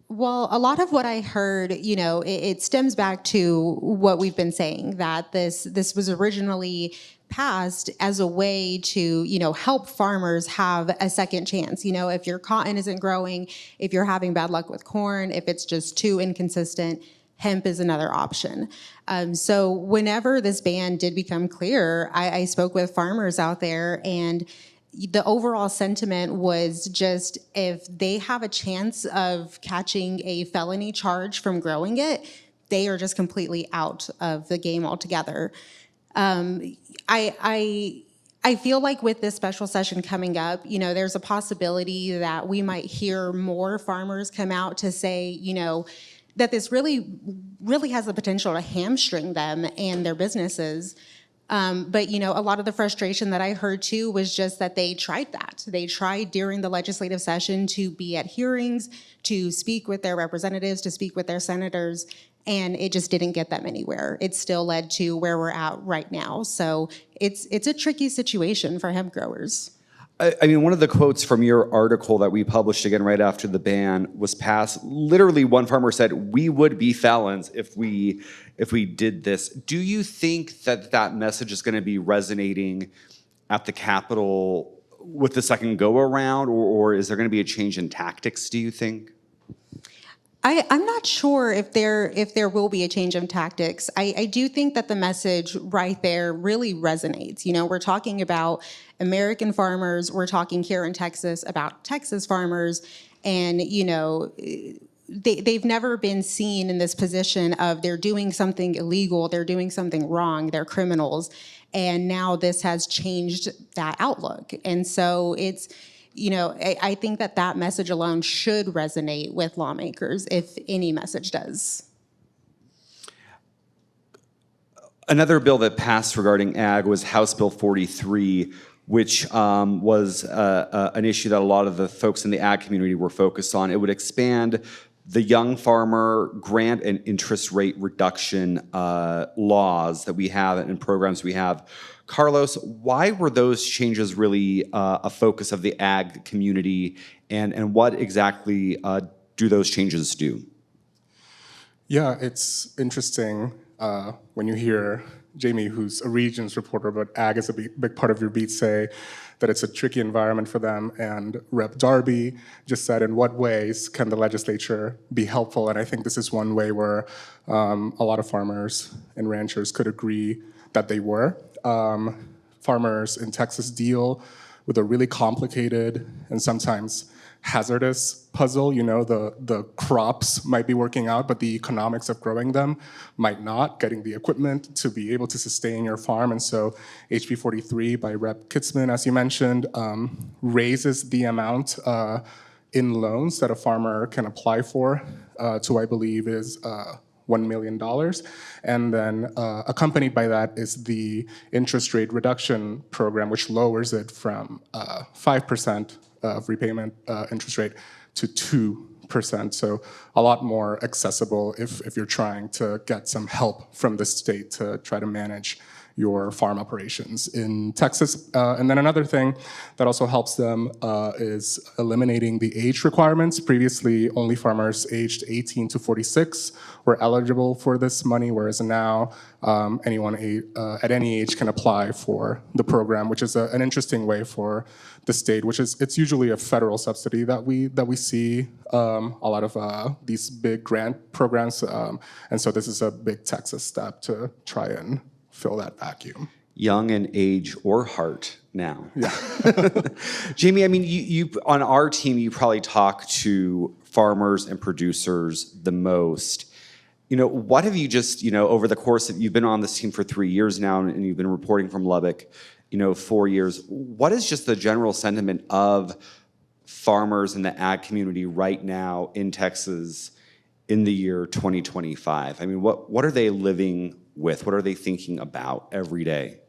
Well, a lot of what I heard, it stems back to what we've been saying, that this was originally passed as a way to, help farmers have a second chance. If your cotton isn't growing, if you're having bad luck with corn, if it's just too inconsistent, hemp is another option. So whenever this ban did become clear, I spoke with farmers out there, and the overall sentiment was just, if they have a chance of catching a felony charge from growing it, they are just completely out of the game altogether. I feel like with this special session coming up, there's a possibility that we might hear more farmers come out to say, that this really has the potential to hamstring them and their businesses. But a lot of the frustration that I heard too was just that they tried that. They tried during the legislative session to be at hearings, to speak with their representatives, to speak with their senators, and it just didn't get them anywhere. It still led to where we're at right now. So it's a tricky situation for hemp growers. I mean, one of the quotes from your article that we published again right after the ban was passed, literally one farmer said, "We would be felons if we did this." Do you think that message is going to be resonating at the Capitol with the second go around, or is there going to be a change in tactics, do you think? I'm not sure if there will be a change of tactics. I do think that the message right there really resonates. We're talking about American farmers. We're talking here in Texas about Texas farmers, and they've never been seen in this position of they're doing something illegal, they're doing something wrong, they're criminals, and now this has changed that outlook. And so it's, I think that message alone should resonate with lawmakers, if any message does. Another bill that passed regarding ag was House Bill 43, which was an issue that a lot of the folks in the ag community were focused on. It would expand the young farmer grant and interest rate reduction laws that we have and programs we have. Carlos, why were those changes really a focus of the ag community, and what exactly do those changes do? Yeah, it's interesting when you hear Jamie, who's a regions reporter, but ag is a big part of your beat, say that it's a tricky environment for them. And Rep. Darby just said, in what ways can the legislature be helpful? And I think this is one way where a lot of farmers and ranchers could agree that they were. Farmers in Texas deal with a really complicated and sometimes hazardous puzzle. The crops might be working out, but the economics of growing them might not, getting the equipment to be able to sustain your farm. And so HB 43 by Rep. Kitzman, as you mentioned, raises the amount in loans that a farmer can apply for to, I believe, is $1 million. And then accompanied by that is the interest rate reduction program, which lowers it from 5% of repayment interest rate to 2%. So a lot more accessible if you're trying to get some help from the state to try to manage your farm operations in Texas. And then another thing that also helps them is eliminating the age requirements. Previously, only farmers aged 18 to 46 were eligible for this money, whereas now anyone at any age can apply for the program, which is an interesting way for the state, it's usually a federal subsidy that we see a lot of these big grant programs. And so this is a big Texas step to try and fill that vacuum. Young in age or heart now. Yeah. Jamie, I mean, you on our team, you probably talk to farmers and producers the most. What have you just, over the course of, you've been on this team for 3 years now, and you've been reporting from Lubbock, 4 years. What is just the general sentiment of farmers in the ag community right now in Texas in the year 2025? I mean, what are they living with? What are they thinking about every day?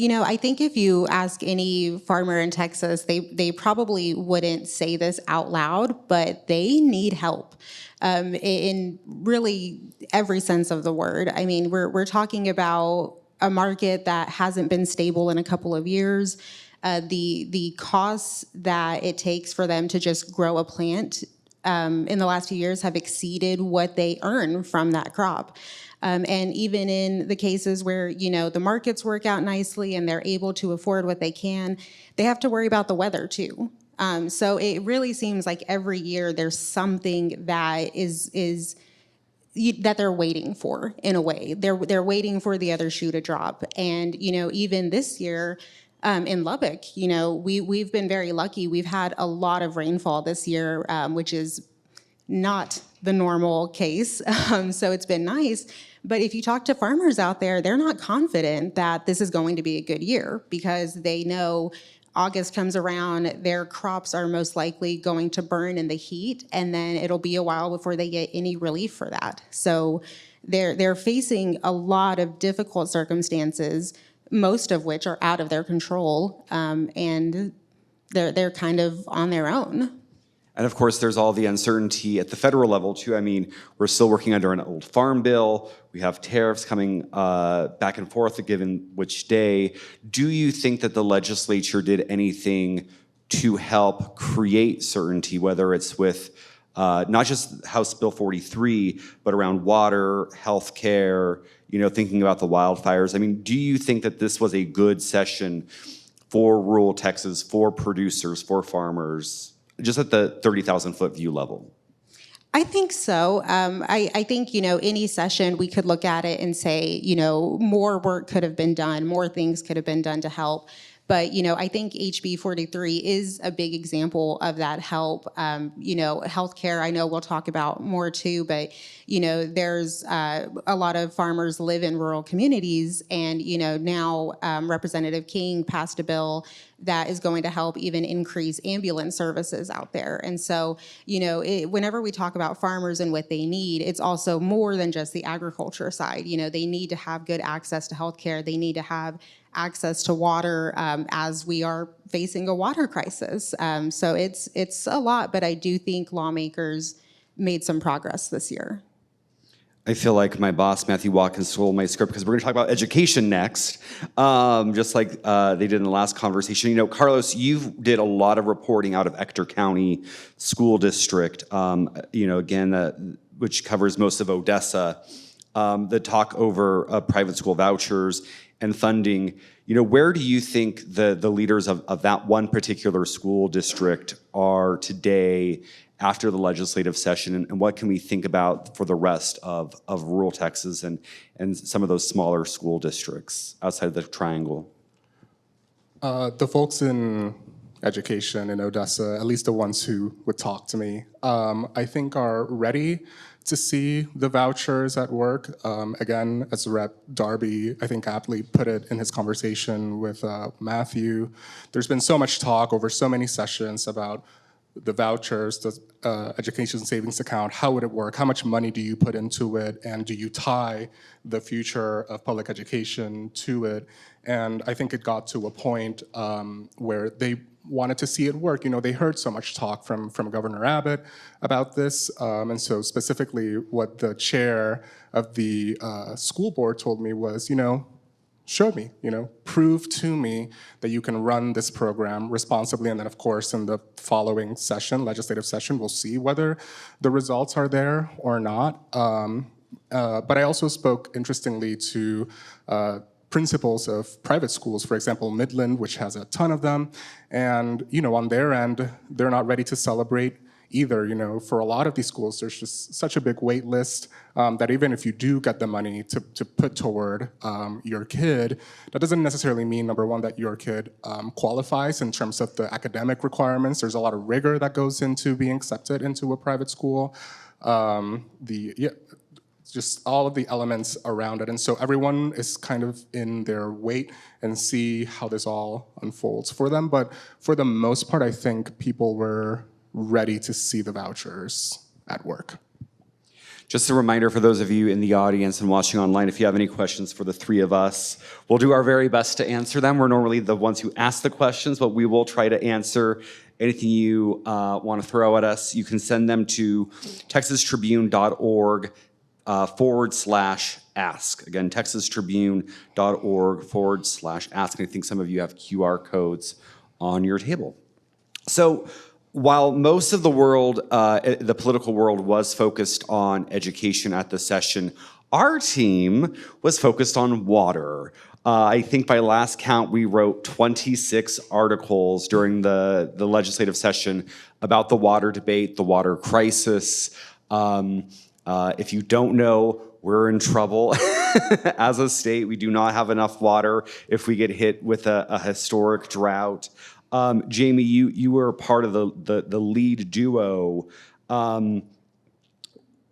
I think if you ask any farmer in Texas, they probably wouldn't say this out loud, but they need help in really every sense of the word. I mean, we're talking about a market that hasn't been stable in a couple of years. The costs that it takes for them to just grow a plant in the last few years have exceeded what they earn from that crop. And even in the cases where, the markets work out nicely and they're able to afford what they can, they have to worry about the weather too. So it really seems like every year there's something that that they're waiting for in a way. They're waiting for the other shoe to drop. And, even this year, in Lubbock, we've been very lucky. We've had a lot of rainfall this year, which is not the normal case. So it's been nice. But if you talk to farmers out there, they're not confident that this is going to be a good year because they know August comes around, their crops are most likely going to burn in the heat, and then it'll be a while before they get any relief for that. So they're facing a lot of difficult circumstances, most of which are out of their control, and they're kind of on their own. And of course, there's all the uncertainty at the federal level too. I mean, we're still working under an old farm bill. We have tariffs coming back and forth, given which day. Do you think that the legislature did anything to help create certainty, whether it's with not just House Bill 43, but around water, health care, thinking about the wildfires? I mean, do you think that this was a good session for rural Texas, for producers, for farmers, just at the 30,000-foot view level? I think so. I think, any session we could look at it and say, more work could have been done, more things could have been done to help. But, I think HB 43 is a big example of that help. Healthcare, I know we'll talk about more too, but, there's a lot of farmers live in rural communities, and, now Representative King passed a bill that is going to help even increase ambulance services out there. And so, whenever we talk about farmers and what they need, it's also more than just the agriculture side. They need to have good access to healthcare. They need to have access to water as we are facing a water crisis. So it's a lot, but I do think lawmakers made some progress this year. I feel like my boss, Matthew Watkins, stole my script because we're going to talk about education next, just like they did in the last conversation. Carlos, you did a lot of reporting out of Ector County School District, which covers most of Odessa, the talk over private school vouchers and funding. Where do you think the leaders of that one particular school district are today after the legislative session, and what can we think about for the rest of rural Texas and some of those smaller school districts outside of the triangle? The folks in education in Odessa, at least the ones who would talk to me, I think are ready to see the vouchers at work. Again, as Rep. Darby, I think aptly put it in his conversation with Matthew, there's been so much talk over so many sessions about the vouchers, the education savings account, how would it work? How much money do you put into it? And do you tie the future of public education to it? And I think it got to a point where they wanted to see it work. They heard so much talk from Governor Abbott about this. And so specifically what the chair of the school board told me was, show me, prove to me that you can run this program responsibly. And then, of course, in the following session, legislative session, we'll see whether the results are there or not. But I also spoke, interestingly, to principals of private schools, for example, Midland, which has a ton of them. And, on their end, they're not ready to celebrate either. For a lot of these schools, there's just such a big wait list that even if you do get the money to put toward your kid, that doesn't necessarily mean, number one, that your kid qualifies in terms of the academic requirements. There's a lot of rigor that goes into being accepted into a private school. just all of the elements around it. And so everyone is kind of in their wait and see how this all unfolds for them. But for the most part, I think people were ready to see the vouchers at work. Just a reminder for those of you in the audience and watching online, if you have any questions for the three of us, we'll do our very best to answer them. We're normally the ones who ask the questions, but we will try to answer anything you want to throw at us. You can send them to texastribune.org /ask. Again, texastribune.org /ask. And I think some of you have QR codes on your table. So while most of the world, the political world, was focused on education at the session, our team was focused on water. I think by last count, we wrote 26 articles during the legislative session about the water debate, the water crisis. If you don't know, we're in trouble. As a state, we do not have enough water if we get hit with a historic drought. Jamie, you were part of the lead duo.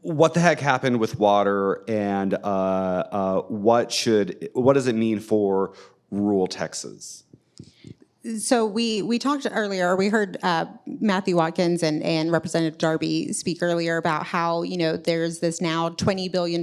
What the heck happened with water, and what does it mean for rural Texas? So we talked earlier, we heard Matthew Watkins and Representative Darby speak earlier about how, there's this now $20 billion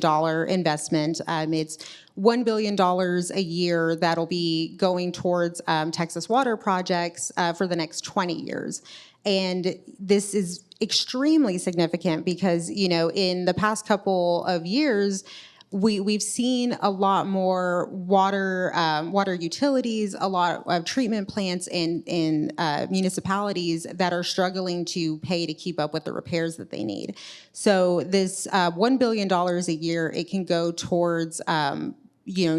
investment. It's $1 billion a year that'll be going towards Texas water projects for the next 20 years. And this is extremely significant because, in the past couple of years, we've seen a lot more water utilities, a lot of treatment plants in municipalities that are struggling to pay to keep up with the repairs that they need. So this $1 billion a year, it can go towards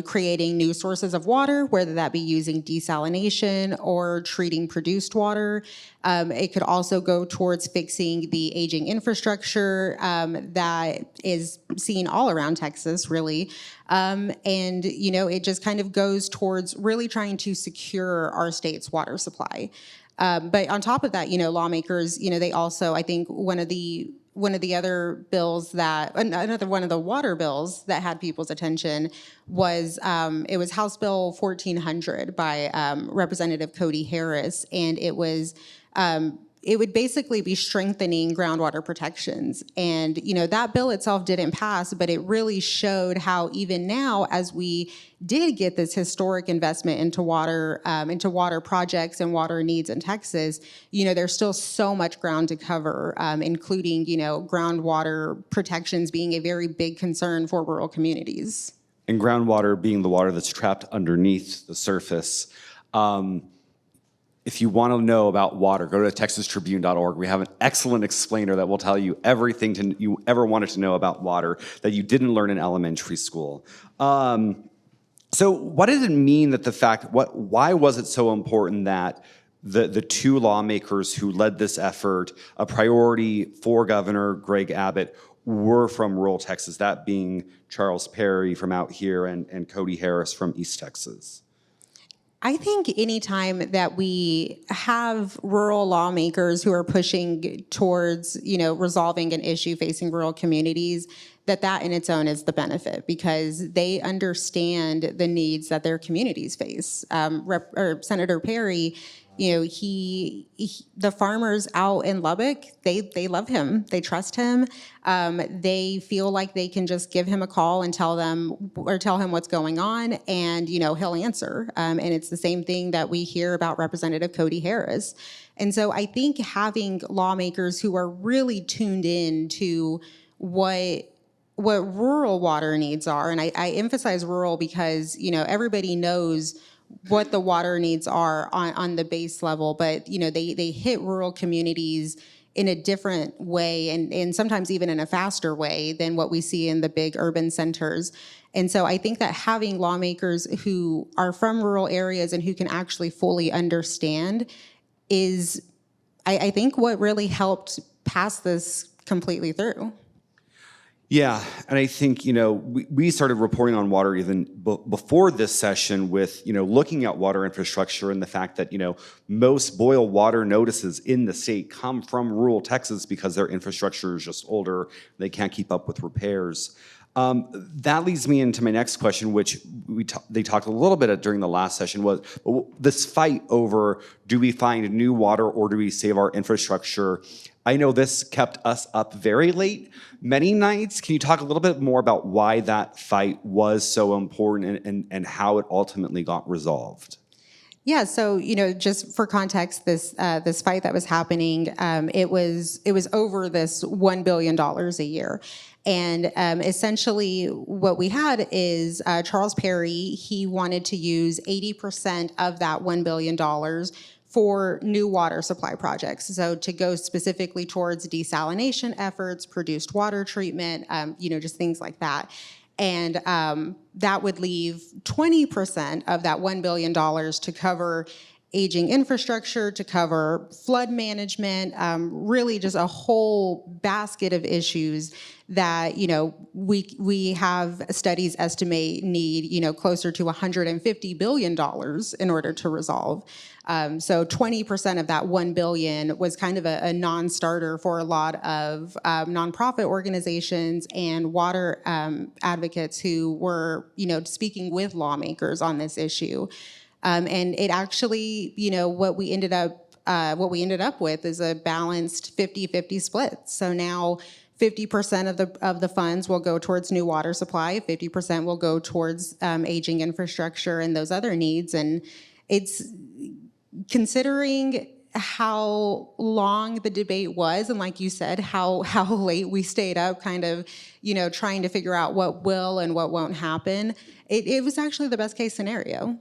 creating new sources of water, whether that be using desalination or treating produced water. It could also go towards fixing the aging infrastructure that is seen all around Texas, really. It just kind of goes towards really trying to secure our state's water supply. But on top of that, lawmakers, they also, I think one of the other bills another one of the water bills that had people's attention was, it was House Bill 1400 by Representative Cody Harris, and it was, it would basically be strengthening groundwater protections. And, that bill itself didn't pass, but it really showed how even now, as we did get this historic investment into water projects and water needs in Texas, there's still so much ground to cover, including, groundwater protections being a very big concern for rural communities. And groundwater being the water that's trapped underneath the surface. If you want to know about water, go to texastribune.org. We have an excellent explainer that will tell you everything you ever wanted to know about water that you didn't learn in elementary school. So what did it mean that why was it so important that the two lawmakers who led this effort, a priority for Governor Greg Abbott, were from rural Texas, that being Charles Perry from out here and Cody Harris from East Texas? I think anytime that we have rural lawmakers who are pushing towards, resolving an issue facing rural communities, that in its own is the benefit because they understand the needs that their communities face. Senator Perry, the farmers out in Lubbock, they love him, they trust him, they feel like they can just give him a call and tell him what's going on, and he'll answer. And it's the same thing that we hear about Representative Cody Harris. And so I think having lawmakers who are really tuned in to what rural water needs are, and I emphasize rural because everybody knows what the water needs are on the base level, but they hit rural communities in a different way and sometimes even in a faster way than what we see in the big urban centers. And so I think that having lawmakers who are from rural areas and who can actually fully understand is, I think, what really helped pass this completely through. Yeah, and I think, we started reporting on water even before this session with, looking at water infrastructure and the fact that, most boil water notices in the state come from rural Texas because their infrastructure is just older. They can't keep up with repairs. That leads me into my next question, which they talked a little bit during the last session, was this fight over, do we find new water or do we save our infrastructure? I know this kept us up very late many nights. Can you talk a little bit more about why that fight was so important and how it ultimately got resolved? Yeah, so just for context, this fight that was happening, it was over this $1 billion a year, and essentially what we had is Charles Perry. He wanted to use 80% of that $1 billion for new water supply projects. So to go specifically towards desalination efforts, produced water treatment, just things like that. And that would leave 20% of that $1 billion to cover aging infrastructure, to cover flood management, really just a whole basket of issues that, we have studies estimate need, closer to $150 billion in order to resolve. So 20% of that 1 billion was kind of a non-starter for a lot of nonprofit organizations and water advocates who were, speaking with lawmakers on this issue. And it actually, what we ended up with is a balanced 50-50 split. So now 50% of the funds will go towards new water supply, 50% will go towards aging infrastructure and those other needs. And it's considering how long the debate was, and like you said, how late we stayed up kind of, trying to figure out what will and what won't happen, it was actually the best case scenario.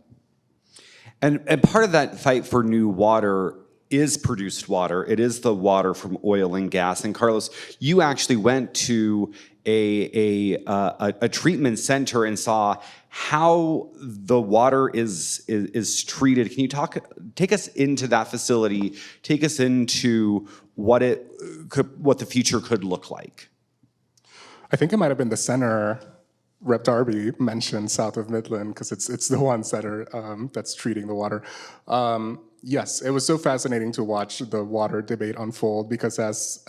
And part of that fight for new water is produced water. It is the water from oil and gas. And Carlos, you actually went to a treatment center and saw how the water is treated. Can you take us into that facility? Take us into what the future could look like. I think it might have been the center Rep. Darby mentioned south of Midland, because it's the ones that are that's treating the water. Yes, it was so fascinating to watch the water debate unfold, because as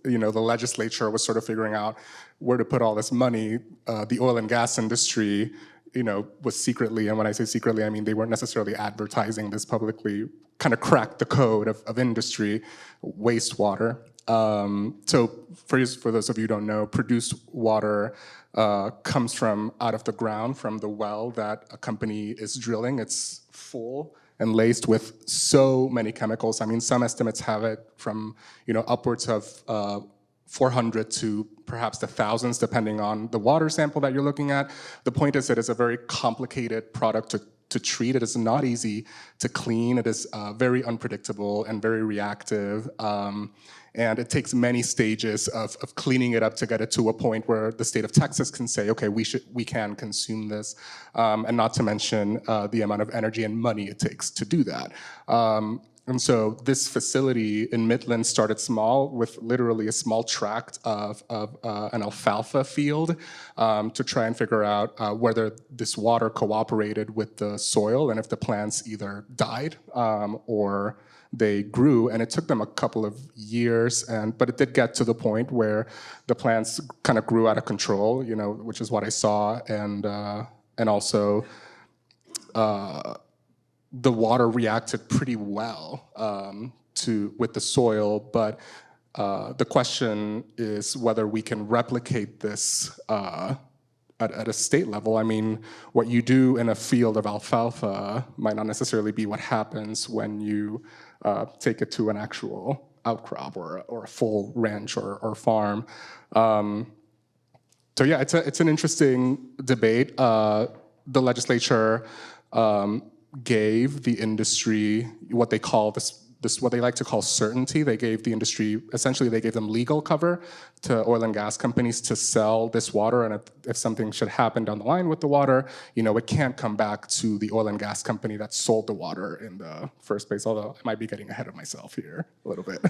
the legislature was sort of figuring out where to put all this money, the oil and gas industry, was secretly, and when I say secretly, I mean they weren't necessarily advertising this publicly, kind of cracked the code of industry, wastewater. So for those of you who don't know, produced water comes from out of the ground, from the well that a company is drilling. It's full and laced with so many chemicals. I mean, some estimates have it from upwards of 400 to perhaps the thousands, depending on the water sample that you're looking at. The point is that it's a very complicated product to treat. It is not easy to clean. It is very unpredictable and very reactive. And it takes many stages of cleaning it up to get it to a point where the state of Texas can say, okay, we can consume this, and not to mention the amount of energy and money it takes to do that. And so this facility in Midland started small, with literally a small tract of an alfalfa field, to try and figure out whether this water cooperated with the soil and if the plants either died or they grew. And it took them a couple of years, but it did get to the point where the plants kind of grew out of control, which is what I saw, and also the water reacted pretty well with the soil, but the question is whether we can replicate this at a state level. I mean, what you do in a field of alfalfa might not necessarily be what happens when you take it to an actual outcrop or a full ranch or farm. So yeah, it's an interesting debate. The legislature gave the industry what they call what they like to call certainty. They gave the industry, essentially they gave them legal cover to oil and gas companies to sell this water, and if something should happen down the line with the water, it can't come back to the oil and gas company that sold the water in the first place, although I might be getting ahead of myself here a little bit.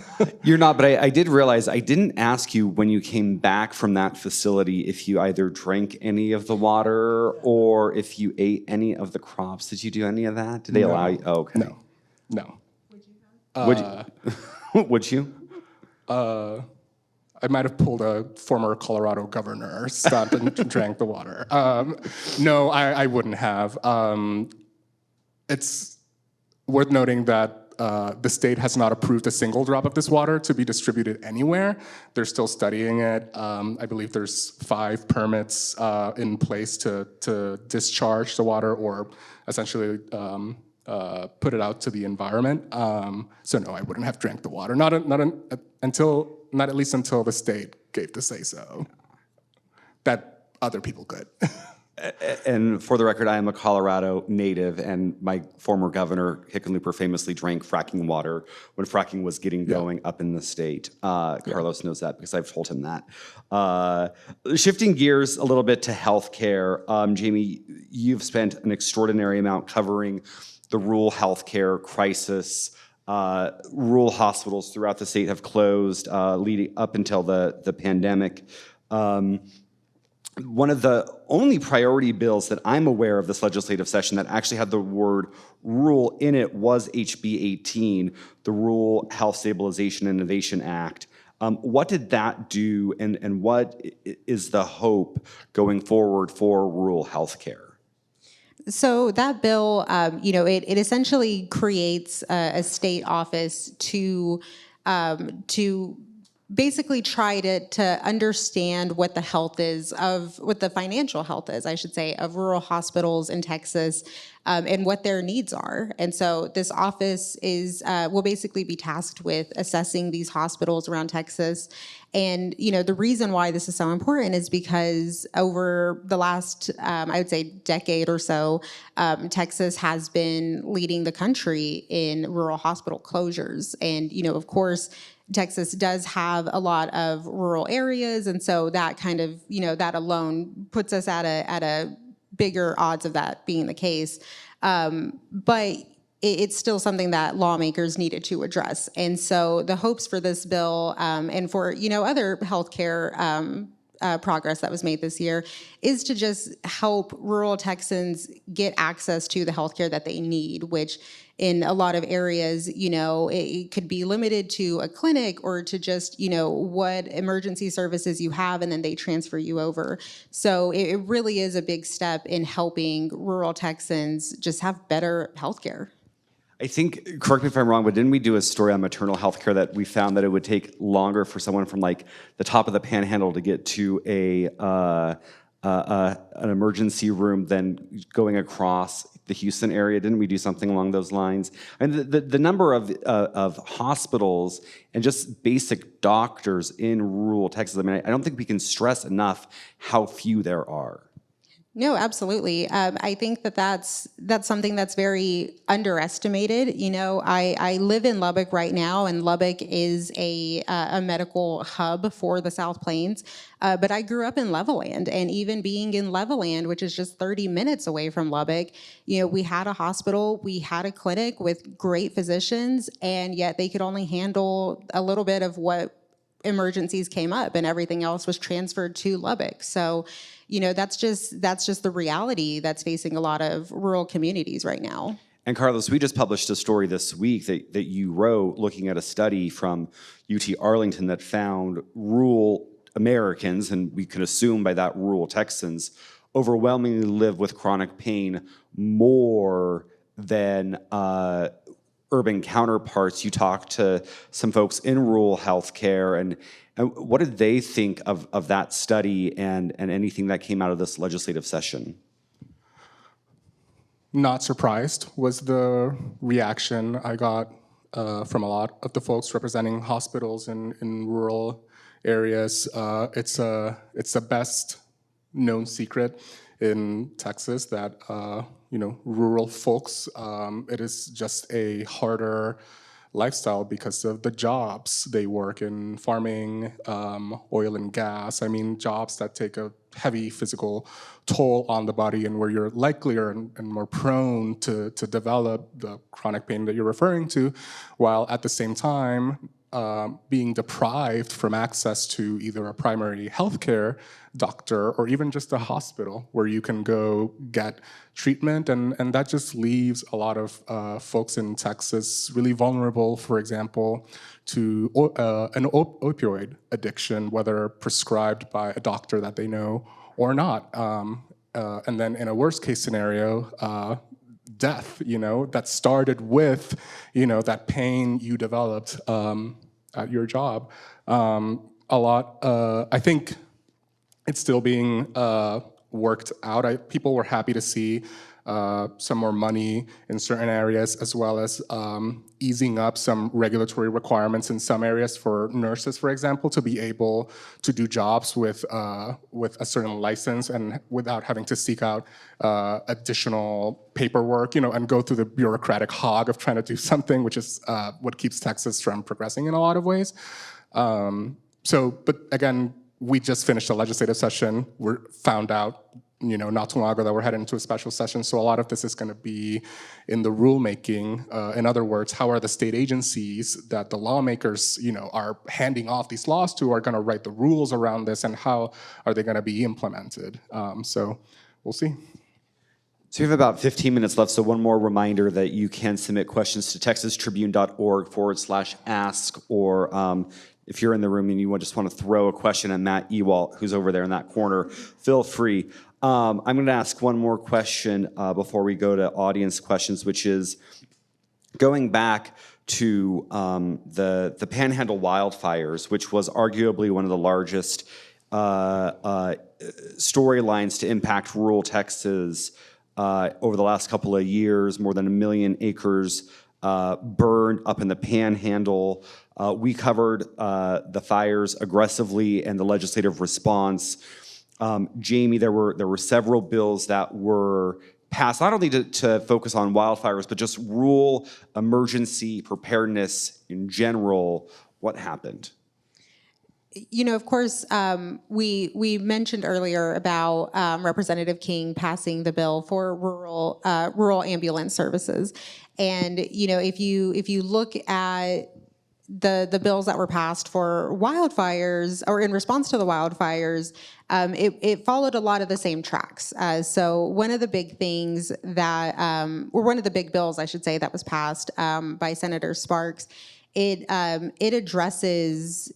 You're not, but I did realize I didn't ask you when you came back from that facility if you either drank any of the water or if you ate any of the crops. Did you do any of that? Did they allow you? Oh, okay. No. Would you? Would you? I might have pulled a former Colorado governor stunt and drank the water. No, I wouldn't have. It's worth noting that the state has not approved a single drop of this water to be distributed anywhere. They're still studying it. I believe there's 5 permits in place to discharge the water or essentially put it out to the environment. So no, I wouldn't have drank the water. Not at least until the state gave the say-so. That other people could. And for the record, I am a Colorado native, and my former governor, Hickenlooper, famously drank fracking water when fracking was getting going up in the state. Carlos knows that because I've told him that. Shifting gears a little bit to healthcare, Jamie, you've spent an extraordinary amount covering the rural healthcare crisis. Rural hospitals throughout the state have closed leading up until the pandemic. One of the only priority bills that I'm aware of this legislative session that actually had the word rural in it was HB 18, the Rural Health Stabilization and Innovation Act. What did that do, and what is the hope going forward for rural health care? So that bill, it essentially creates a state office to basically try to understand what the health is what the financial health is, I should say, of rural hospitals in Texas, and what their needs are. And so this office will basically be tasked with assessing these hospitals around Texas. And, the reason why this is so important is because over the last, I would say, decade or so, Texas has been leading the country in rural hospital closures. And, of course, Texas does have a lot of rural areas, and so that kind of, that alone puts us at a bigger odds of that being the case. But it's still something that lawmakers needed to address. And so the hopes for this bill and for, other healthcare progress that was made this year is to just help rural Texans get access to the healthcare that they need, which in a lot of areas, it could be limited to a clinic or to just, what emergency services you have, and then they transfer you over. So it really is a big step in helping rural Texans just have better healthcare. I think, correct me if I'm wrong, but didn't we do a story on maternal health care that we found that it would take longer for someone from like the top of the Panhandle to get to an emergency room than going across the Houston area? Didn't we do something along those lines? And the number of hospitals and just basic doctors in rural Texas, I mean, I don't think we can stress enough how few there are. No, absolutely. I think that's something that's very underestimated. I live in Lubbock right now, and Lubbock is a medical hub for the South Plains. But I grew up in Levelland, and even being in Levelland, which is just 30 minutes away from Lubbock, we had a hospital, we had a clinic with great physicians, and yet they could only handle a little bit of what emergencies came up, and everything else was transferred to Lubbock. So, that's just the reality that's facing a lot of rural communities right now. And Carlos, we just published a story this week that you wrote looking at a study from UT Arlington that found rural Americans, and we can assume by that rural Texans, overwhelmingly live with chronic pain more than urban counterparts. You talked to some folks in rural healthcare, and what did they think of that study and anything that came out of this legislative session? Not surprised was the reaction I got from a lot of the folks representing hospitals in rural areas. It's the best known secret in Texas that rural folks, it is just a harder lifestyle because of the jobs they work in: farming, oil and gas. I mean, jobs that take a heavy physical toll on the body, and where you're likelier and more prone to develop the chronic pain that you're referring to, while at the same time being deprived from access to either a primary healthcare doctor or even just a hospital where you can go get treatment. And that just leaves a lot of folks in Texas really vulnerable, for example, to an opioid addiction, whether prescribed by a doctor that they know or not. And then in a worst case scenario, death, that started with, that pain you developed at your job. I think it's still being worked out. People were happy to see some more money in certain areas, as well as easing up some regulatory requirements in some areas for nurses, for example, to be able to do jobs with a certain license and without having to seek out additional paperwork, and go through the bureaucratic hog of trying to do something, which is what keeps Texas from progressing in a lot of ways. But again, we just finished a legislative session. We found out, not too long ago that we're heading into a special session. So a lot of this is going to be in the rulemaking. In other words, how are the state agencies that the lawmakers, are handing off these laws to are going to write the rules around this, and how are they going to be implemented? So we'll see. So we have about 15 minutes left, so one more reminder that you can submit questions to texastribune.org/ask, or if you're in the room and you just want to throw a question at Matt Ewalt, who's over there in that corner, feel free. I'm going to ask one more question before we go to audience questions, which is going back to the Panhandle wildfires, which was arguably one of the largest storylines to impact rural Texas over the last couple of years. More than 1 million acres burned up in the Panhandle. We covered the fires aggressively and the legislative response. Jamie, there were several bills that were passed, not only to focus on wildfires, but just rural emergency preparedness in general. What happened? Of course, we mentioned earlier about Representative King passing the bill for rural ambulance services, and if you look at the bills that were passed for wildfires or in response to the wildfires, it followed a lot of the same tracks. So one of the big things that, or one of the big bills, I should say, that was passed by Senator Sparks, it addresses,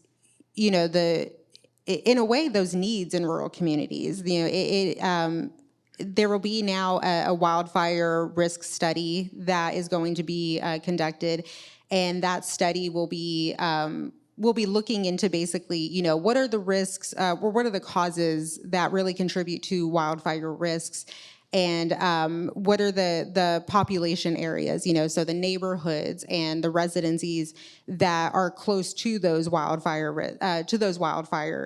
in a way, those needs in rural communities. There will be now a wildfire risk study that is going to be conducted. And that study will be looking into basically, what are the risks, or what are the causes that really contribute to wildfire risks, and what are the population areas, so the neighborhoods and the residencies that are close to those wildfire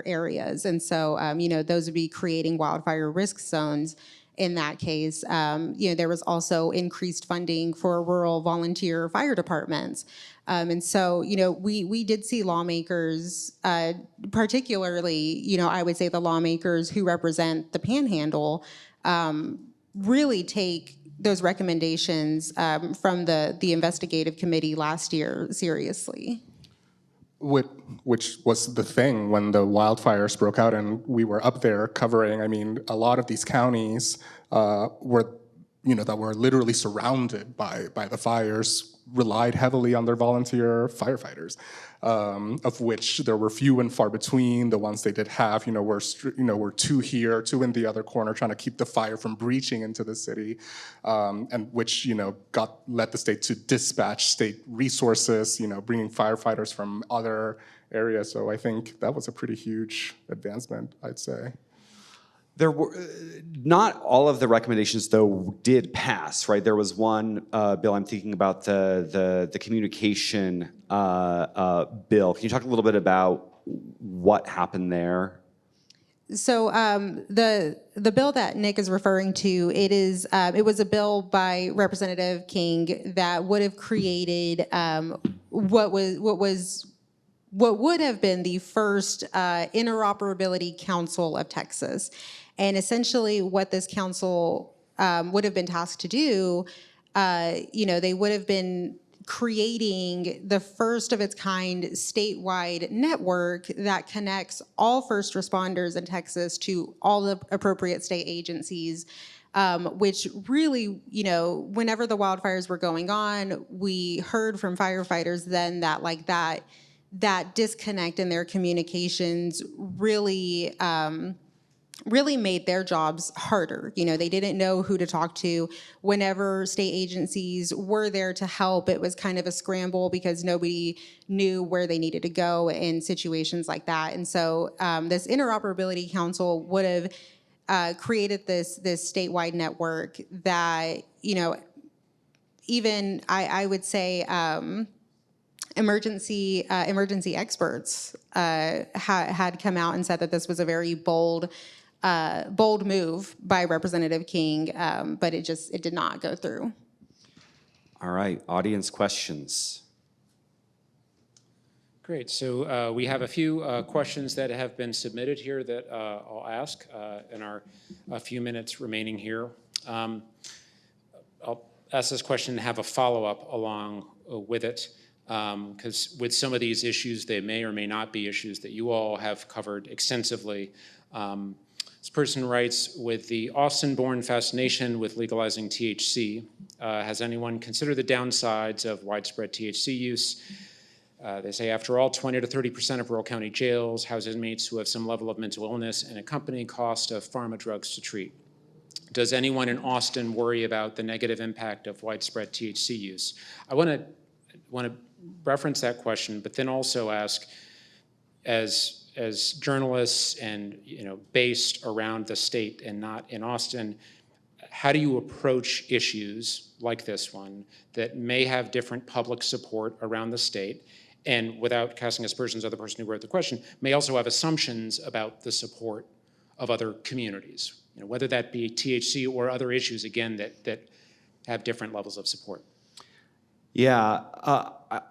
areas, and so those would be creating wildfire risk zones. In that case, there was also increased funding for rural volunteer fire departments. And so, we did see lawmakers, particularly, I would say the lawmakers who represent the Panhandle, really take those recommendations from the investigative committee last year seriously. Which was the thing when the wildfires broke out and we were up there covering. I mean, a lot of these counties were, that were literally surrounded by the fires, relied heavily on their volunteer firefighters, of which there were few and far between. The ones they did have, were 2 here, 2 in the other corner, trying to keep the fire from breaching into the city, and which, led the state to dispatch state resources, bringing firefighters from other areas. So I think that was a pretty huge advancement, I'd say. There were not all of the recommendations, though, did pass, right? There was one bill, I'm thinking about the communication bill. Can you talk a little bit about what happened there? So the bill that Nick is referring to, it was a bill by Representative King that would have created what would have been the first Interoperability Council of Texas. And essentially what this council would have been tasked to do, they would have been creating the first of its kind statewide network that connects all first responders in Texas to all the appropriate state agencies, which really, whenever the wildfires were going on, we heard from firefighters then that that disconnect in their communications really really made their jobs harder. They didn't know who to talk to. Whenever state agencies were there to help, it was kind of a scramble because nobody knew where they needed to go in situations like that. And so this Interoperability Council would have created this statewide network that, even I would say emergency experts had come out and said that this was a very bold move by Representative King, but it did not go through. All right, audience questions. Great. So we have a few questions that have been submitted here that I'll ask in our few minutes remaining here. I'll ask this question and have a follow-up along with it, because with some of these issues, they may or may not be issues that you all have covered extensively. This person writes, with the Austin-born fascination with legalizing THC, has anyone considered the downsides of widespread THC use? They say, after all, 20 to 30% of rural county jails house inmates who have some level of mental illness and accompanying cost of pharma drugs to treat. Does anyone in Austin worry about the negative impact of widespread THC use? I want to reference that question, but then also ask, as journalists and based around the state and not in Austin, how do you approach issues like this one that may have different public support around the state, and without casting aspersions on the person who wrote the question, may also have assumptions about the support of other communities, whether that be THC or other issues, again, that have different levels of support? Yeah,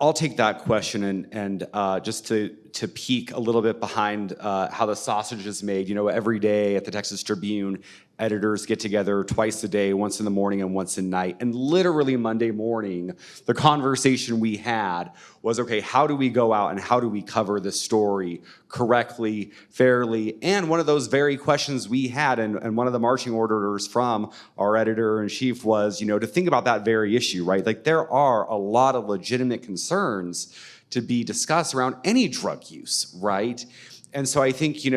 I'll take that question and just to peek a little bit behind how the sausage is made. Every day at the Texas Tribune, editors get together twice a day, once in the morning and once at night. And literally Monday morning, the conversation we had was, okay, how do we go out and how do we cover this story correctly, fairly? And one of those very questions we had, and one of the marching orders from our editor-in-chief was, to think about that very issue, right? Like, there are a lot of legitimate concerns to be discussed around any drug use, right? And so I think, you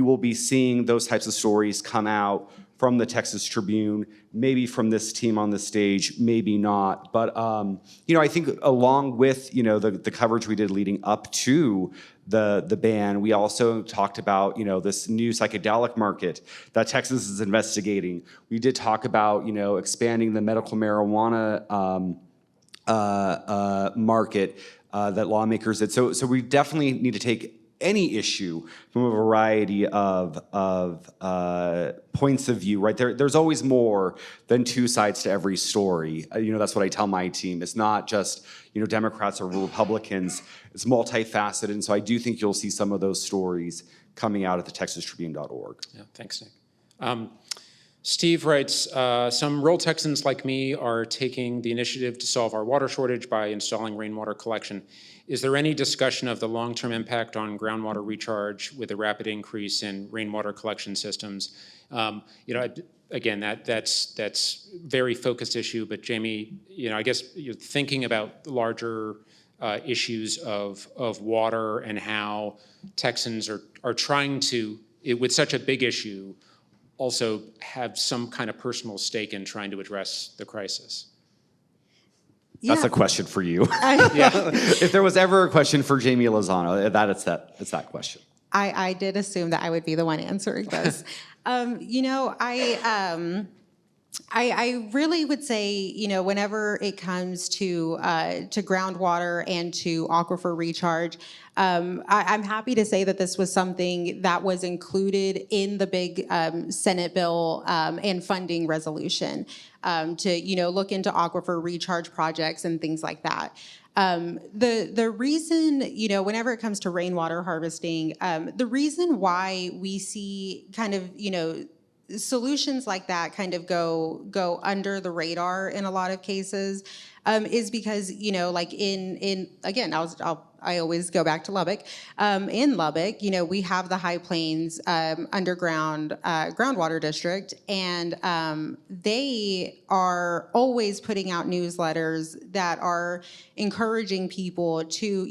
will be seeing those types of stories come out from the Texas Tribune, maybe from this team on the stage, maybe not. But, I think along with, the coverage we did leading up to the ban, we also talked about, this new psychedelic market that Texas is investigating. We did talk about, expanding the medical marijuana market that lawmakers did. So we definitely need to take any issue from a variety of points of view, right? There's always more than two sides to every story. That's what I tell my team. It's not just, Democrats or Republicans. It's multifaceted. And so I do think you'll see some of those stories coming out at the TexasTribune.org. Yeah, thanks, Nick. Steve writes, some rural Texans like me are taking the initiative to solve our water shortage by installing rainwater collection. Is there any discussion of the long-term impact on groundwater recharge with the rapid increase in rainwater collection systems? Again, that's very focused issue, but Jamie, I guess you're thinking about larger issues of water and how Texans are trying to, with such a big issue, also have some kind of personal stake in trying to address the crisis. That's a question for you. If there was ever a question for Jamie Lozano, it's that question. I did assume that I would be the one answering this. I really would say, whenever it comes to groundwater and to aquifer recharge, I'm happy to say that this was something that was included in the big Senate bill and funding resolution to, look into aquifer recharge projects and things like that. The reason, whenever it comes to rainwater harvesting, the reason why we see kind of, solutions like that kind of go under the radar in a lot of cases is because, like in again, I always go back to Lubbock. In Lubbock, we have the High Plains underground groundwater district, and they are always putting out newsletters that are encouraging people to,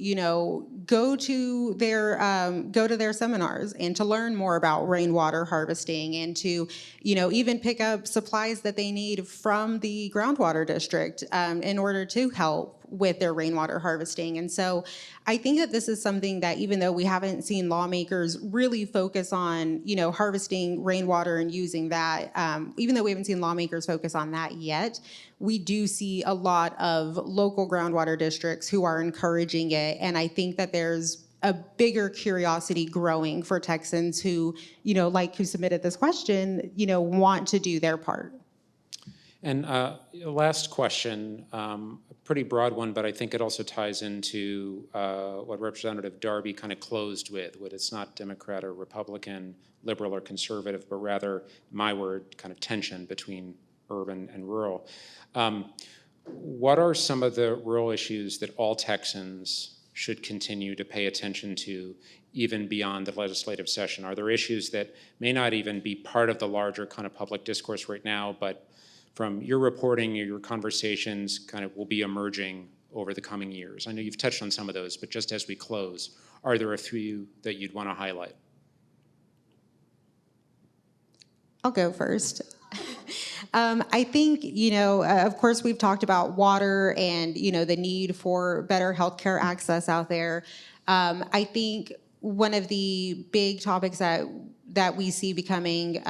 go to their seminars and to learn more about rainwater harvesting and to, even pick up supplies that they need from the groundwater district in order to help with their rainwater harvesting. And so I think that this is something that, even though we haven't seen lawmakers really focus on, harvesting rainwater and using that, even though we haven't seen lawmakers focus on that yet, we do see a lot of local groundwater districts who are encouraging it. And I think that there's a bigger curiosity growing for Texans who, who submitted this question, want to do their part. And last question, a pretty broad one, but I think it also ties into what Representative Darby kind of closed with it's not Democrat or Republican, liberal or conservative, but rather, my word, kind of tension between urban and rural. What are some of the rural issues that all Texans should continue to pay attention to, even beyond the legislative session? Are there issues that may not even be part of the larger kind of public discourse right now, but from your reporting or your conversations kind of will be emerging over the coming years? I know you've touched on some of those, but just as we close, are there a few that you'd want to highlight? I'll go first. I think, of course, we've talked about water and, the need for better healthcare access out there. I think one of the big topics that we see becoming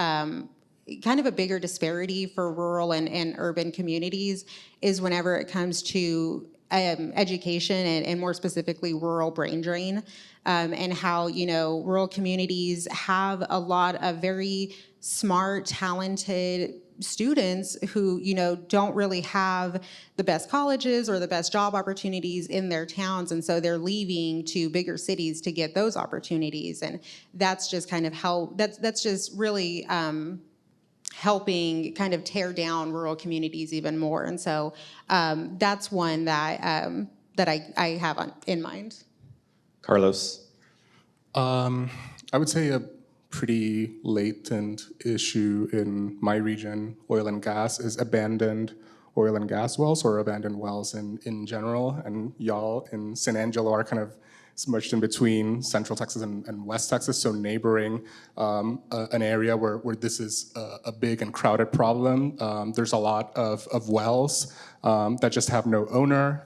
kind of a bigger disparity for rural and urban communities is whenever it comes to education and more specifically rural brain drain, and how, rural communities have a lot of very smart, talented students who, don't really have the best colleges or the best job opportunities in their towns. And so they're leaving to bigger cities to get those opportunities. And that's just kind of how, that's just really helping kind of tear down rural communities even more. And so that's one that that I have in mind. Carlos. I would say a pretty latent issue in my region, oil and gas, is abandoned oil and gas wells or abandoned wells in general. And y'all in San Angelo are kind of smushed in between Central Texas and West Texas, so neighboring an area where this is a big and crowded problem. There's a lot of wells that just have no owner.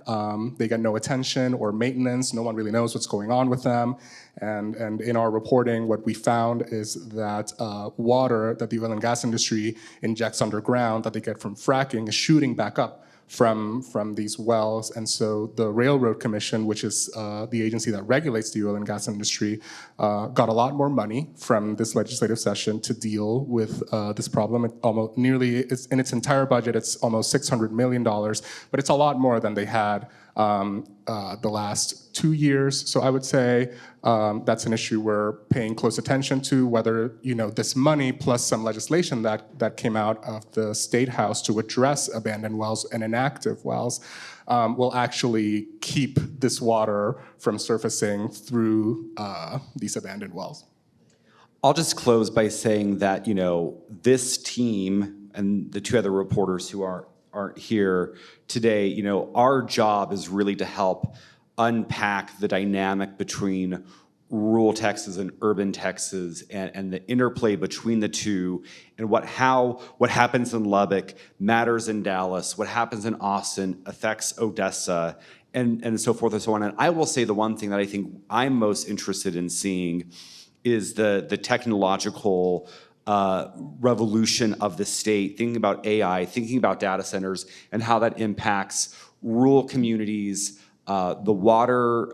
They get no attention or maintenance. No one really knows what's going on with them. And in our reporting, what we found is that water that the oil and gas industry injects underground that they get from fracking is shooting back up from these wells. And so the Railroad Commission, which is the agency that regulates the oil and gas industry, got a lot more money from this legislative session to deal with this problem. It's in its entire budget, it's almost $600 million, but it's a lot more than they had the last 2 years. So I would say that's an issue we're paying close attention to, whether this money plus some legislation that came out of the State House to address abandoned wells and inactive wells will actually keep this water from surfacing through these abandoned wells. I'll just close by saying that, this team and the two other reporters who aren't here today, our job is really to help unpack the dynamic between rural Texas and urban Texas and the interplay between the two, and what happens in Lubbock matters in Dallas, what happens in Austin affects Odessa, and so forth and so on. And I will say the one thing that I think I'm most interested in seeing is the technological revolution of the state, thinking about AI, thinking about data centers, and how that impacts rural communities, the water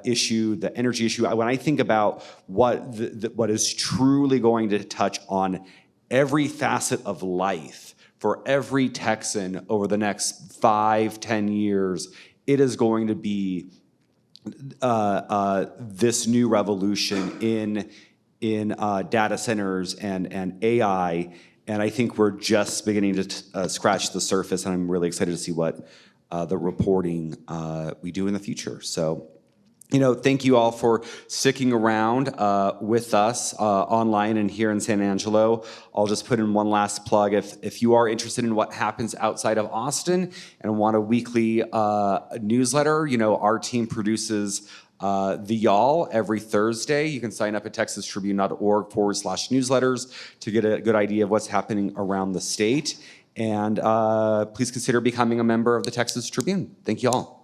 issue, the energy issue. When I think about what is truly going to touch on every facet of life for every Texan over the next 5-10 years, it is going to be this new revolution in data centers and AI, and I think we're just beginning to scratch the surface, and I'm really excited to see what the reporting we do in the future. So, thank you all for sticking around with us online and here in San Angelo. I'll just put in one last plug. If you are interested in what happens outside of Austin and want a weekly newsletter, our team produces the Y'all every Thursday. You can sign up at texastribune.org/newsletters to get a good idea of what's happening around the state. And please consider becoming a member of the Texas Tribune. Thank you all.